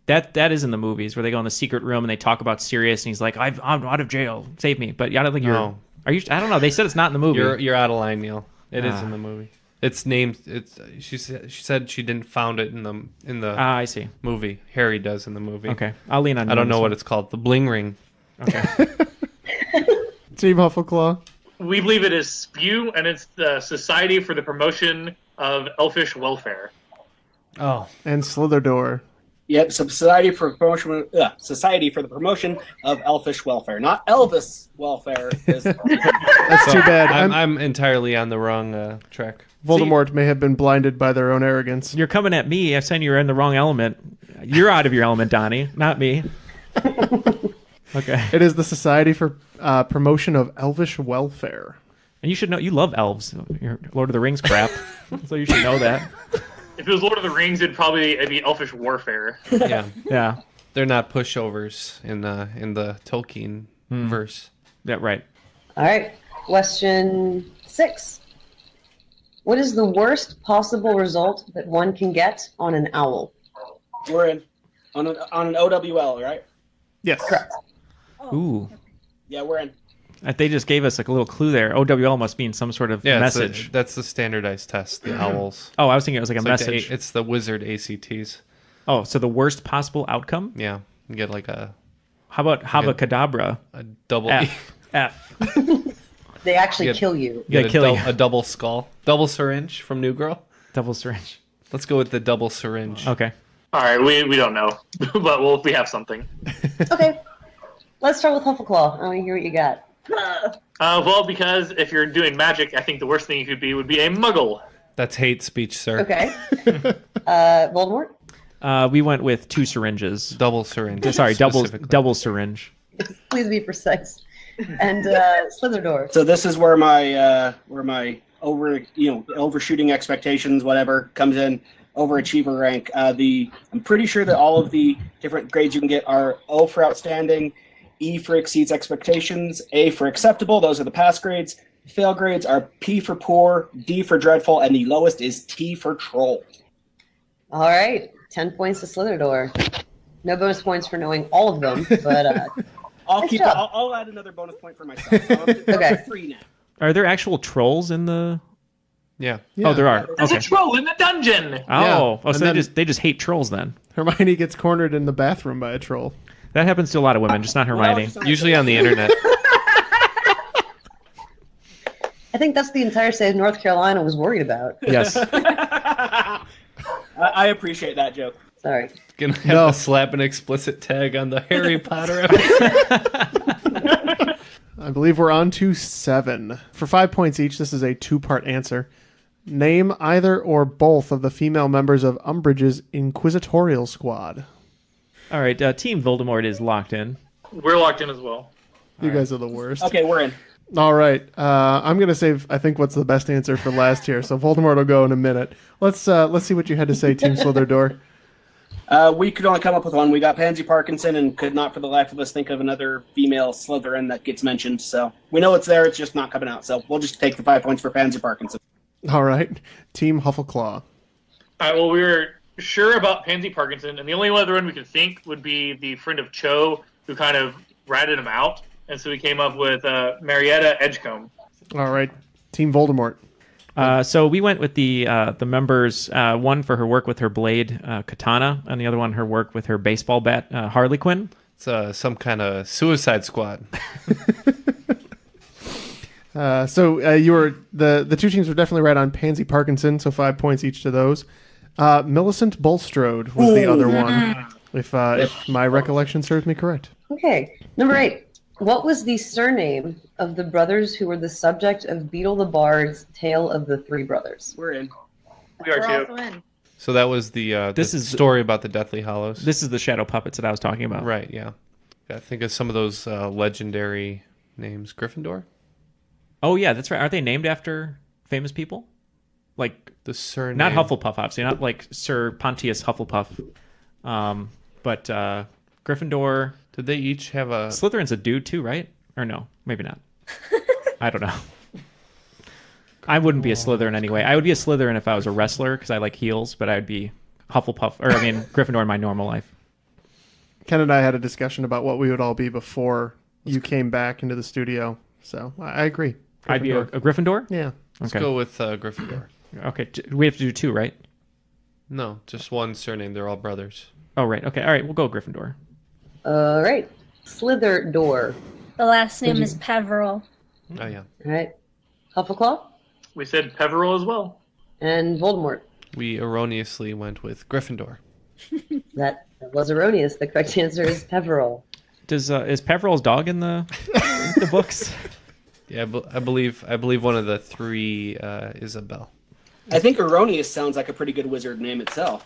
that is in the movies where they go in the secret room and they talk about Sirius and he's like, I'm out of jail, save me. But I don't think you're. No. Are you? I don't know. They said it's not in the movie. You're out of line, Neal. It is in the movie. It's named. It's she said she didn't found it in the. I see. Movie. Harry does in the movie. Okay, I'll lean on. I don't know what it's called. The Bling Ring. Okay. Team HuffleClaw. We believe it is SPEW, and it's the Society for the Promotion of Elfish Welfare. Oh. And SlytherDoor. Yep, Society for the Promotion of Elfish Welfare, not Elvis welfare. That's too bad. I'm entirely on the wrong track. Voldemort may have been blinded by their own arrogance. You're coming at me. I'm saying you're in the wrong element. You're out of your element, Donnie, not me. Okay. It is the Society for Promotion of Elvish Welfare. And you should know, you love elves. Your Lord of the Rings crap. So you should know that. If it was Lord of the Rings, it'd be Elfish Warfare. Yeah. Yeah. They're not pushovers in the Tolkien verse. Yeah, right. All right. Question 6. What is the worst possible result that one can get on an owl? We're in. On an OWL, right? Yes. Correct. Ooh. Yeah, we're in. They just gave us like a little clue there. OWL must mean some sort of message. That's the standardized test, the owls. Oh, I was thinking it was like a message. It's the wizard ACTs. Oh, so the worst possible outcome? Yeah. You get like a... How about Havacadabra? A double... F. They actually kill you. You get a double skull. Double syringe from New Girl. Double syringe. Let's go with the double syringe. Okay. All right, we don't know, but we have something. Okay. Let's start with HuffleClaw. I want to hear what you got. Well, because if you're doing magic, I think the worst thing you could be would be a muggle. That's hate speech, sir. Okay. Voldemort? We went with 2 syringes. Double syringe. Sorry, double syringe. Please be precise. And SlytherDoor. So this is where my overshooting expectations, whatever, comes in. Overachiever rank. I'm pretty sure that all of the different grades you can get are O for outstanding, E for exceeds expectations, A for acceptable. Those are the pass grades. Fail grades are P for poor, D for dreadful, and the lowest is T for troll. All right, 10 points to SlytherDoor. No bonus points for knowing all of them, but I'll add another bonus point for myself. So I'm 3 now. Are there actual trolls in the? Yeah. Oh, there are. There's Okay. a troll in the dungeon. Oh, And so then- they just hate trolls then. Hermione gets cornered in the bathroom by a troll. That happens to a lot of women, just not Hermione. Usually on the internet. I think that's the entire state of North Carolina was worried about. Yes. I appreciate that joke. Sorry. Gonna have to slap an explicit tag on the Harry Potter episode. I believe we're on to 7. For 5 points each, this is a 2-part answer. Name either or both of the female members of Umbridge's Inquisitorial Squad. All right, Team Voldemort is locked in. We're locked in as well. You guys are the worst. Okay, we're in. All right. I'm going to save, I think, what's the best answer for last here. So Voldemort will go in a minute. Let's see what you had to say, Team SlytherDoor. We could only come up with one. We got Pansy Parkinson and could not for the life of us think of another female Slytherin that gets mentioned. So we know it's there. It's just not coming out. So we'll just take the 5 points for Pansy Parkinson. All right. Team HuffleClaw. All right, well, we were sure about Pansy Parkinson, and the only other one we could think would be the friend of Cho, who kind of ratted him out. And so we came up with Marietta Edgecombe. All right. Team Voldemort. So we went with the members, one for her work with her blade, Katana, and the other one her work with her baseball bat, Harley Quinn. It's some kind of Suicide Squad. So you were the 2 teams were definitely right on Pansy Parkinson, so 5 points each to those. Millicent Bulstrode was the other one, if my recollection serves me correct. Okay, number 8. What was the surname of the brothers who were the subject of Beetle the Bard's Tale of the Three Brothers? We're in. We are We're too. also in. So that was the story about the Deathly Hallows. This is the shadow puppets that I was talking about. Right, yeah. I think of some of those legendary names. Gryffindor? Oh, yeah, that's right. Aren't they named after famous people? Like, the surname. not Hufflepuff, obviously. Not like Sir Pontius Hufflepuff. But Gryffindor... Did they each have a... Slytherin's a dude, too, right? Or no? Maybe not. I don't know. I wouldn't be a Slytherin anyway. I would be a Slytherin if I was a wrestler, because I like heels, but I would be Gryffindor in my normal life. Ken and I had a discussion about what we would all be before you came back into the studio. So I agree. I'd be a Gryffindor? Yeah. Let's go with Gryffindor. Okay. We have to do 2, right? No, just one surname. They're all brothers. Oh, right. Okay. All right. We'll go Gryffindor. All right. SlytherDoor. The last name is Peveril. Oh, yeah. All right. HuffleClaw. We said Peveril as well. And Voldemort. We erroneously went with Gryffindor. That was erroneous. The correct answer is Peveril. Is Peveril's dog in the books? Yeah, I believe one of the 3 Isabel. I think Erroneous sounds like a pretty good wizard name itself.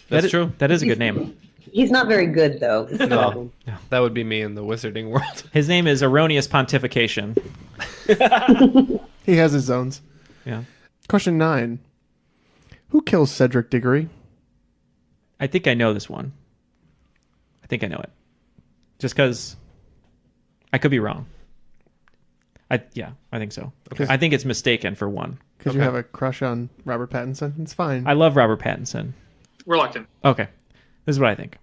That's true. That is a good name. He's not very good, though. That's the problem. No, that would be me in the wizarding world. His name is Erroneous Pontification. He has his zones. Yeah. Question 9. Who kills Cedric Diggory? I think I know this one. I think I know it. Just because I could be wrong. I think so. Okay. I think it's mistaken for 1. Because you have a crush on Robert Pattinson? It's fine. I love Robert Pattinson. We're locked in. Okay. This is what I think.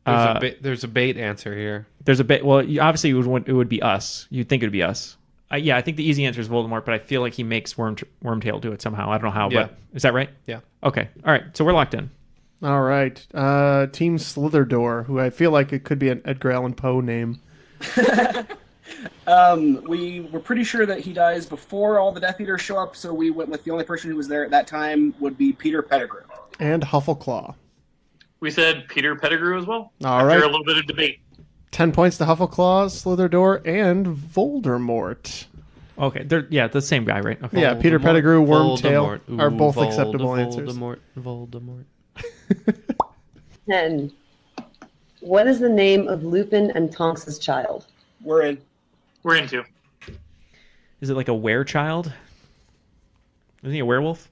There's a bait answer here. There's a bait. Well, obviously it would be us. You'd think it would be us. I think the easy answer is Voldemort, but I feel like he makes Wormtail do it somehow. I don't know how, Yeah. but is that right? Yeah. Okay. All right. So we're locked in. All right. Team SlytherDoor, who I feel like it could be an Edgar Allan Poe name. We were pretty sure that he dies before all the Death Eaters show up, so we went with the only person who was there at that time would be Peter Pettigrew. And HuffleClaw. We said Peter Pettigrew as well. All After right. a little bit of debate. 10 points to HuffleClaw, SlytherDoor, and Voldemort. Okay. They're the same guy, right? Okay. Yeah, Peter Pettigrew, Wormtail Voldemort. are both Ooh, acceptable answers. Voldemort. 10. What is the name of Lupin and Tonks's child? We're in. We're into. Is it like a werechild? Isn't he a werewolf?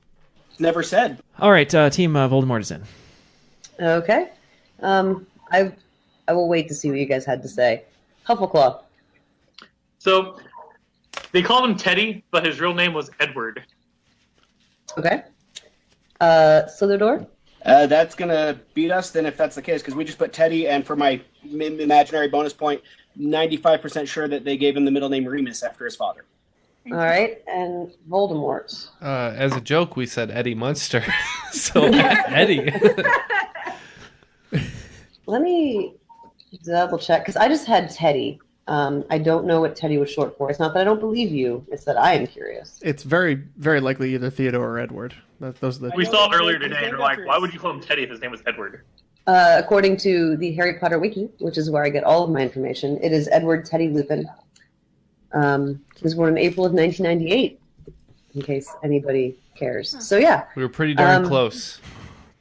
Never said. All right. Team Voldemort is in. Okay. I I will wait to see what you guys had to say. HuffleClaw. So they called him Teddy, but his real name was Edward. Okay. SlytherDoor? That's going to beat us then if that's the case, because we just put Teddy, and for my imaginary bonus point, 95% sure that they gave him the middle name Remus after his father. All right, and Voldemort. As a joke, we said Eddie Munster. So Eddie. Let me double check, because I just had Teddy. I don't know what Teddy was short for. It's not that I don't believe you. It's that I am curious. It's very, very likely either Theodore or Edward. Those are the... We saw it earlier today, and we're like, why would you call him Teddy if his name was Edward? According to the Harry Potter wiki, which is where I get all of my information, it is Edward Teddy Lupin. He was born in April of 1998, in case anybody cares. So, yeah. We were pretty darn close.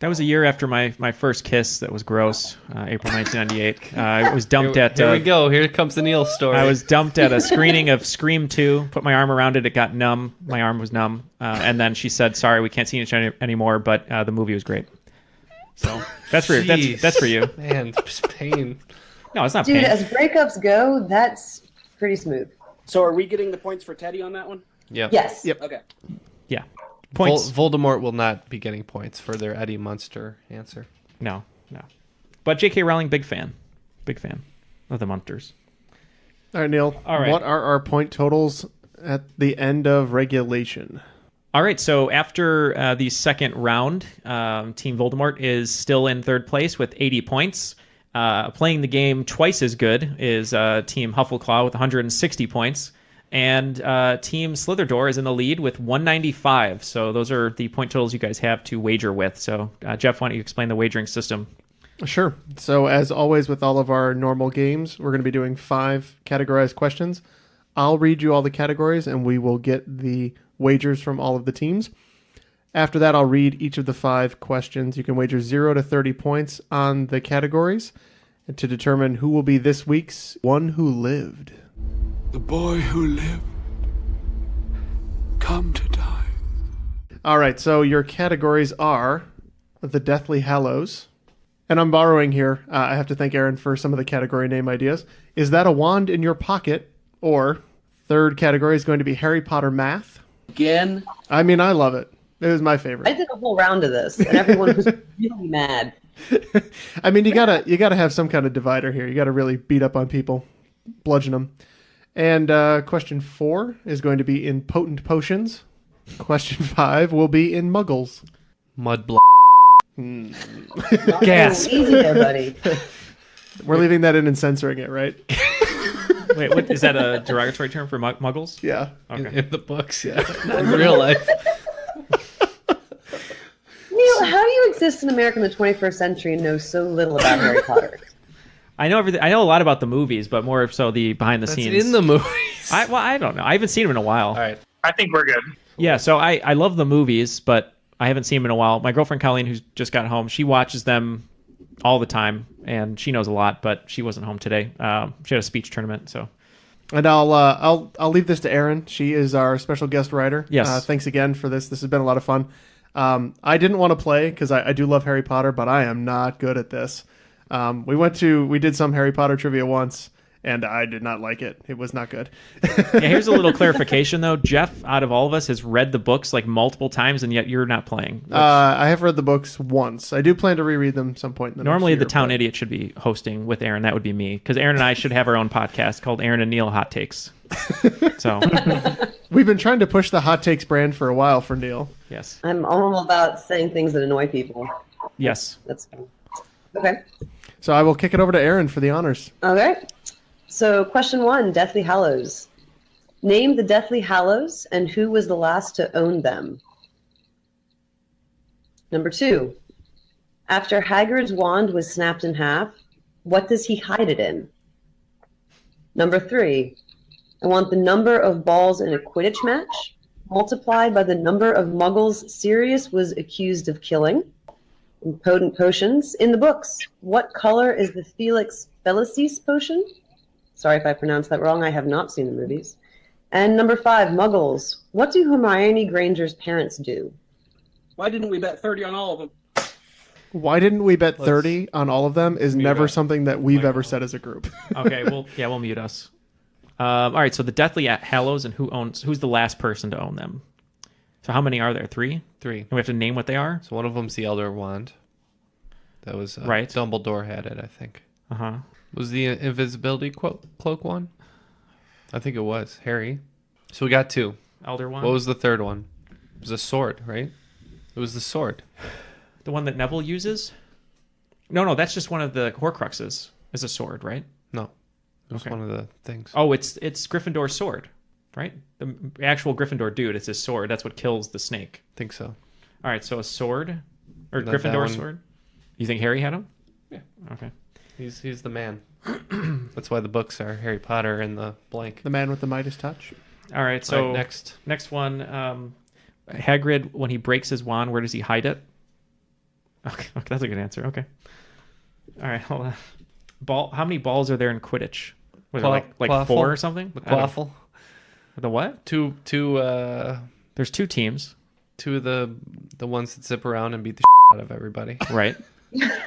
That was a year after my first kiss. That was gross. April 1998. I was dumped at... Here we go. Here comes the Neal story. I was dumped at a screening of Scream 2. Put my arm around it. It got numb. My arm was numb. And then she said, sorry, we can't see each other anymore, but the movie was great. So that's for, that's for you. Man, just pain. No, it's not Dude, pain. as breakups go, that's pretty smooth. So are we getting the points for Teddy on that one? Yep. Yes. Yep. Okay. Yeah. Points. Voldemort will not be getting points for their Eddie Munster answer. No. But J.K. Rowling, big fan of the Munsters. All right, Neal. All right. What are our point totals at the end of regulation? All right, so after the second round, Team Voldemort is still in third place with 80 points. Playing the game twice as good is Team HuffleClaw with 160 points. And Team SlytherDoor is in the lead with 195. So those are the point totals you guys have to wager with. So, Jeff, why don't you explain the wagering system? Sure. So as always with all of our normal games, we're going to be doing 5 categorized questions. I'll read you all the categories, and we will get the wagers from all of the teams. After that, I'll read each of the 5 questions. You can wager 0 to 30 points on the categories to determine who will be this week's One Who Lived. The boy who lived, come to die. All right, so your categories are The Deathly Hallows. And I'm borrowing here. I have to thank Erin for some of the category name ideas. Is that a wand in your pocket? Or third category is going to be Harry Potter math. Again? I mean, I love it. It was my favorite. I did a whole round of this, and everyone was really mad. I mean, you gotta have some kind of divider here. You gotta really beat up on people, bludgeon them. And question 4 is going to be in potent potions. Question 5 will be in muggles. Mudblood. Gasp. Oh, easy there, buddy. We're leaving that in and censoring it, right? Wait, what is that a derogatory term for muggles? Yeah. Okay. In the books, yeah. In real life. Neal, how do you exist in America in the 21st century and know so little about Harry Potter? I know everything. I know a lot about the movies, but more so the behind the That's scenes. in the movies. I don't know. I haven't seen them in a while. All right. I think we're good. Yeah, so I love the movies, but I haven't seen them in a while. My girlfriend Colleen, who's just got home, she watches them all the time, and she knows a lot, but she wasn't home today. She had a speech tournament, so. And I'll leave this to Erin. She is our special guest writer. Yes. Thanks again for this. This has been a lot of fun. I didn't want to play because I do love Harry Potter, but I am not good at this. We did some Harry Potter trivia once, and I did not like it. It was not good. Yeah, here's a little clarification, though. Jeff, out of all of us, has read the books like multiple times, and yet you're not playing. I have read the books once. I do plan to reread them some point in the Normally, next year, the town idiot should be hosting with Erin. That would be me, because Erin and I should have our own podcast called Erin and Neal Hot Takes. So we've been trying to push the Hot Takes brand for a while for Neal. Yes. I'm all about saying things that annoy people. Yes. That's fine. Okay. So I will kick it over to Erin for the honors. Okay. So question 1, Deathly Hallows. Name the Deathly Hallows and who was the last to own them. Number 2, after Hagrid's wand was snapped in half, what does he hide it in? Number 3, I want the number of balls in a Quidditch match multiplied by the number of muggles Sirius was accused of killing. And potent potions. In the books, what color is the Felix Felicis potion? Sorry if I pronounced that wrong. I have not seen the movies. And number 5, muggles. What do Hermione Granger's parents do? Why didn't we bet 30 on all of them? Why didn't we bet 30 on all of them is never something that we've ever said as a group. Okay, we'll mute us. All right, so the Deathly Hallows and who's the last person to own them? So how many are there? 3? 3. And we have to name what they are? So one of them's the Elder Wand. That was right. Dumbledore had it, I think. Uh-huh. Was the invisibility cloak one? I think it was. Harry. So we got 2. Elder Wand. What was the third one? It was a sword, right? It was the sword. The one that Neville uses? No, that's just one of the Horcruxes. Is a sword, right? No. It was one of the things. Oh, it's Gryffindor's sword, right? The actual Gryffindor dude, it's his sword. That's what kills the snake. I think so. All right, so a sword? Or That Gryffindor's one- sword? You think Harry had him? Yeah. Okay. He's the man. That's why the books are Harry Potter and the blank. The man with the Midas touch. All right, so All right, next one. Hagrid, when he breaks his wand, where does he hide it? Okay, that's a good answer. Okay. All right, hold on. How many balls are there in Quidditch? Was it like Quaffle? 4 or something? The quaffle. The what? Two. There's 2 teams. 2 of the ones that zip around and beat the out of everybody. Right.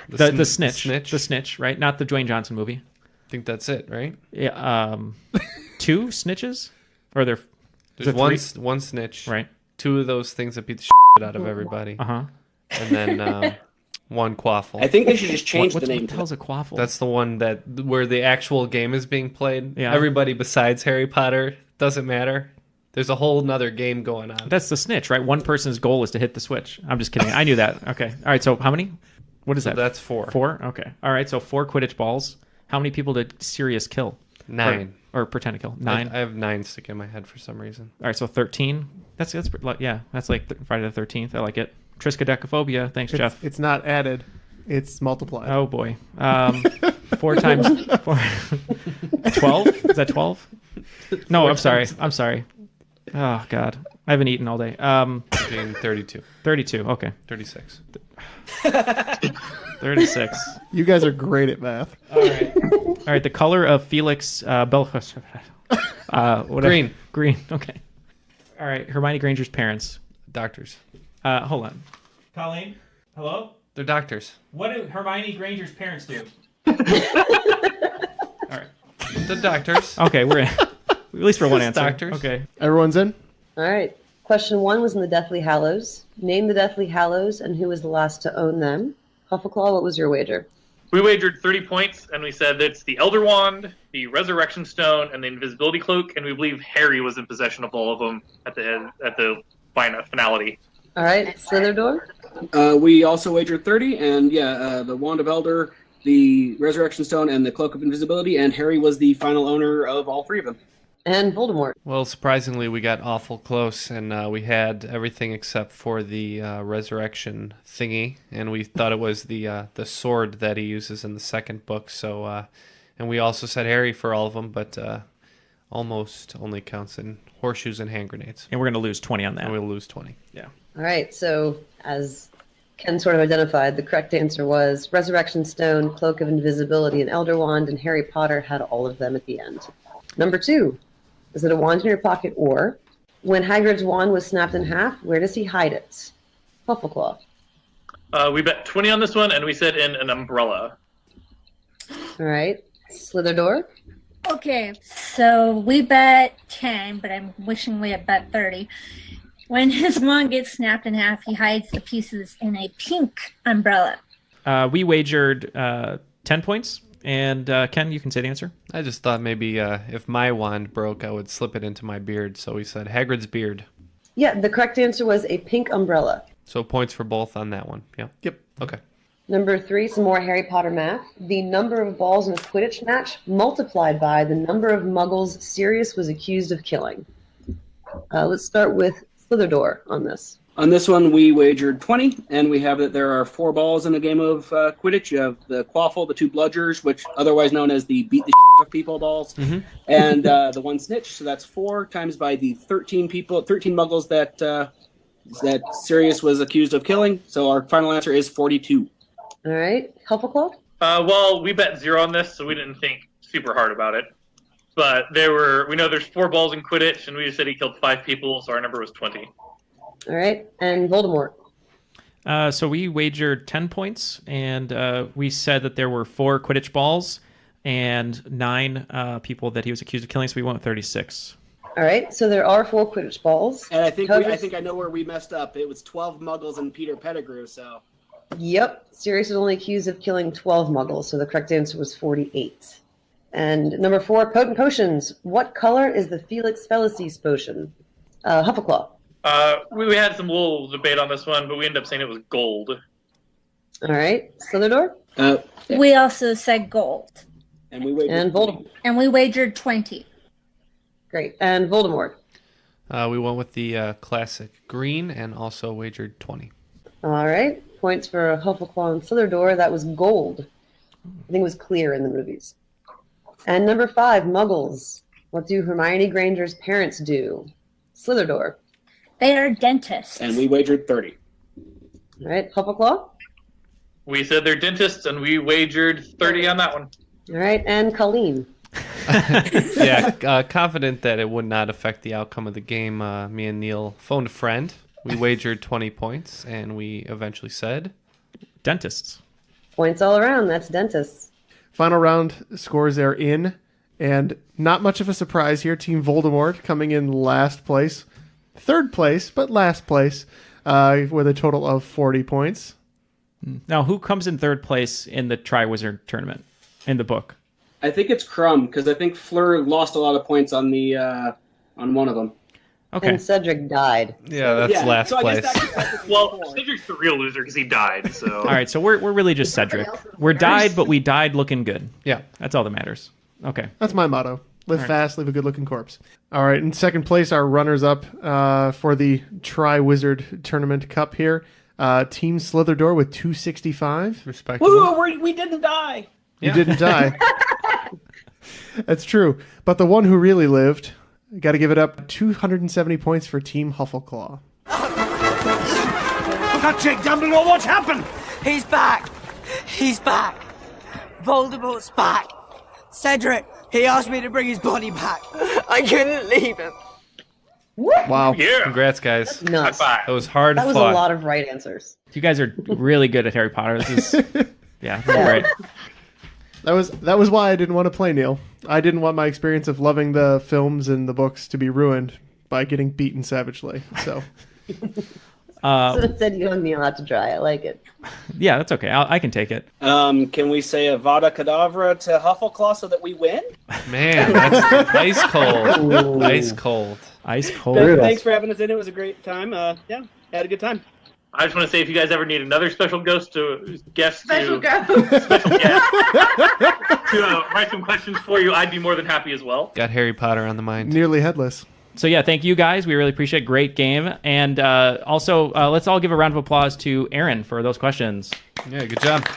The snitch. The snitch, right? Not the Dwayne Johnson movie. I think that's it, right? Yeah. 2 snitches? Or there's one snitch. Right. 2 of those things that beat the out of everybody. Uh-huh. And then one quaffle. I think they should just change the name. What the hell's a quaffle? That's the one where the actual game is being played. Yeah. Everybody besides Harry Potter, doesn't matter. There's a whole nother game going on. That's the snitch, right? One person's goal is to hit the switch. I'm just kidding. I knew that. Okay. All right, so how many? What is that? That's 4. 4? Okay. All right, so 4 Quidditch balls. How many people did Sirius kill? 9. Or pretend to kill? 9? I have 9 sticking in my head for some reason. All right, so 13. That's like Friday the 13th. I like it. Triskaidekaphobia. Thanks, Jeff. It's not added. It's multiplied. Oh, boy. 4 times 4. 12? Is that 12? No, I'm sorry. I'm sorry. Oh, God. I haven't eaten all day. 32. 32, okay. 36. 36. You guys are great at math. All right, the color of Felix Green. Green, okay. All right, Hermione Granger's parents. Doctors. Hold on. Colleen, hello? They're doctors. What do Hermione Granger's parents do? All right. The doctors. Okay, we're in. At least for one answer. Doctors. Okay. Everyone's in? All right. Question 1 was in the Deathly Hallows. Name the Deathly Hallows and who was the last to own them. HuffleClaw, what was your wager? We wagered 30 points, and we said it's the Elder Wand, the Resurrection Stone, and the Invisibility Cloak, and we believe Harry was in possession of all of them at the finality. All right. SlytherDoor? We also wagered 30, and the Wand of Elder, the Resurrection Stone, and the Cloak of Invisibility, and Harry was the final owner of all 3 of them. And Voldemort. Well, surprisingly, we got awful close, and we had everything except for the resurrection thingy, and we thought it was the sword that he uses in the second book. So, and we also said Harry for all of them, but almost only counts in horseshoes and hand grenades. And we're going to lose 20 on that. And we'll lose 20. Yeah. All right. So, as Ken sort of identified, the correct answer was Resurrection Stone, Cloak of Invisibility, and Elder Wand, and Harry Potter had all of them at the end. Number 2. Is it a wand in your pocket, or when Hagrid's wand was snapped in half, where does he hide it? HuffleClaw. We bet 20 on this one, and we said in an umbrella. All right. SlytherDoor? Okay, so we bet 10, but I'm wishing we had bet 30. When his wand gets snapped in half, he hides the pieces in a pink umbrella. We wagered 10 points. And Ken, you can say the answer. I just thought maybe if my wand broke, I would slip it into my beard. So we said Hagrid's beard. Yeah, the correct answer was a pink umbrella. So points for both on that one. Yeah. Yep. Okay. Number 3, some more Harry Potter math. The number of balls in a Quidditch match multiplied by the number of muggles Sirius was accused of killing. Let's start with SlytherDoor on this. On this one, we wagered 20, and we have that there are 4 balls in a game of Quidditch. You have the Quaffle, the 2 Bludgers, which otherwise known as the beat the of people balls, and the 1 Snitch. So that's 4 times by the 13 muggles that Sirius was accused of killing. So our final answer is 42. All right. HuffleClaw? Well, we bet 0 on this, so we didn't think super hard about it. But we know there's 4 balls in Quidditch, and we just said he killed 5 people, so our number was 20. All right. And Voldemort? So we wagered 10 points, and we said that there were 4 Quidditch balls and 9 people that he was accused of killing, so we went with 36. All right, so there are 4 Quidditch balls. And I think I know where we messed up. It was 12 Muggles and Peter Pettigrew. So. Yep, Sirius was only accused of killing 12 Muggles, so the correct answer was 48. And number 4, potent potions. What color is the Felix Felicis potion? HuffleClaw. We had some little debate on this one, but we ended up saying it was gold. All right, SlytherDoor. We also said gold. And we wagered. And Voldemort. And we wagered 20. Great. And Voldemort. We went with the classic green and also wagered 20. All right. Points for HuffleClaw and SlytherDoor. That was gold. I think it was clear in the movies. And number 5, Muggles. What do Hermione Granger's parents do? SlytherDoor. They are dentists. And we wagered 30. All right. HuffleClaw. We said they're dentists, and we wagered 30 on that one. All right. And Colleen. Yeah, confident that it would not affect the outcome of the game. Me and Neal phoned a friend. We wagered 20 points, and we eventually said dentists. Points all around. That's dentists. Final round scores are in, and not much of a surprise here. Team Voldemort coming in last place. Third place, but last place, with a total of 40 points. Now, who comes in third place in the Triwizard tournament in the book? I think it's Crumb, because I think Fleur lost a lot of points on the on one of them. Okay. And Cedric died. Yeah, that's last place. Well, Cedric's the real loser because he died. So. All right, so we're really just Cedric. We're died, but we died looking good. Yeah. That's all that matters. Okay. That's my motto. Live fast, leave a good-looking corpse. All right, in second place, our runners-up for the Triwizard Tournament Cup here. Team SlytherDoor with 265. Respectable. Woo, we didn't die. You didn't die. That's true. But the one who really lived, got to give it up, 270 points for Team HuffleClaw. Look at Jake Dumbledore, what's happened? He's back. He's back. Voldemort's back. Cedric, he asked me to bring his body back. I couldn't leave him. Wow. Yeah. Congrats, guys. Nuts. That was hard That was fought. a lot of right answers. You guys are really good at Harry Potter. This is, yeah, great. That was why I didn't want to play, Neal. I didn't want my experience of loving the films and the books to be ruined by getting beaten savagely. So, So instead you and Neal had to try. I like it. Yeah, that's okay. I can take it. Can we say Avada Kedavra to HuffleClaw so that we win? Man, that's ice cold. Ice cold. Ice cold. Thanks for having us in. It was a great time. Yeah, had a good time. I just want to say, if you guys ever need another special guest to Special ghost. write some questions for you, I'd be more than happy as well. Got Harry Potter on the mind. nearly headless. So yeah, thank you guys. We really appreciate it. Great game. And also, let's all give a round of applause to Erin for those questions. Yeah, good job.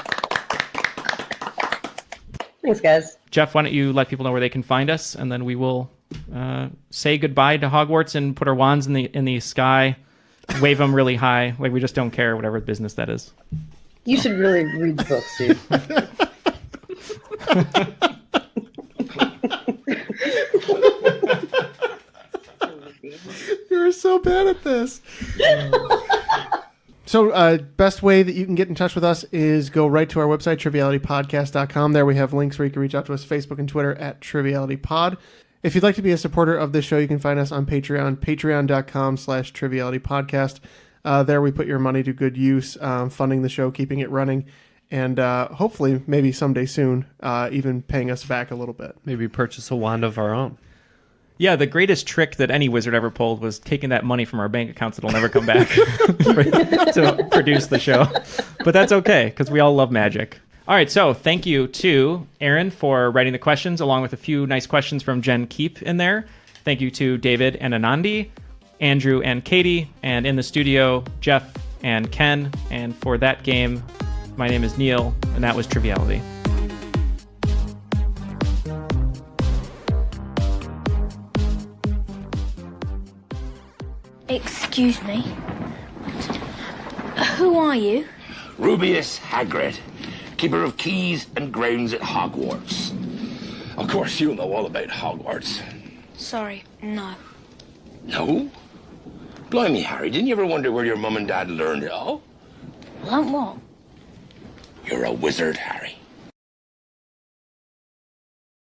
Thanks, guys. Jeff, why don't you let people know where they can find us, and then we will say goodbye to Hogwarts and put our wands in the sky, wave them really high, like we just don't care, whatever business that is. You should really read the books, dude. You're so bad at this. So, best way that you can get in touch with us is go right to our website, trivialitypodcast.com. There we have links where you can reach out to us, Facebook and Twitter at trivialitypod. If you'd like to be a supporter of this show, you can find us on Patreon, patreon.com/trivialitypodcast. There we put your money to good use, funding the show, keeping it running, and hopefully, maybe someday soon, even paying us back a little bit. Maybe purchase a wand of our own. Yeah, the greatest trick that any wizard ever pulled was taking that money from our bank accounts that'll never come back to produce the show. But that's okay, because we all love magic. All right, so thank you to Erin for writing the questions, along with a few nice questions from Jen Keep in there. Thank you to David and Anandi, Andrew and Katie, and in the studio, Jeff and Ken. And for that game, my name is Neal, and that was Triviality. Excuse me. Who are you? Rubius Hagrid, keeper of keys and grounds at Hogwarts. Of course, you know all about Hogwarts. Sorry, no. No? Blimey, Harry, didn't you ever wonder where your mum and dad learned it all? Won't what? You're a wizard, Harry.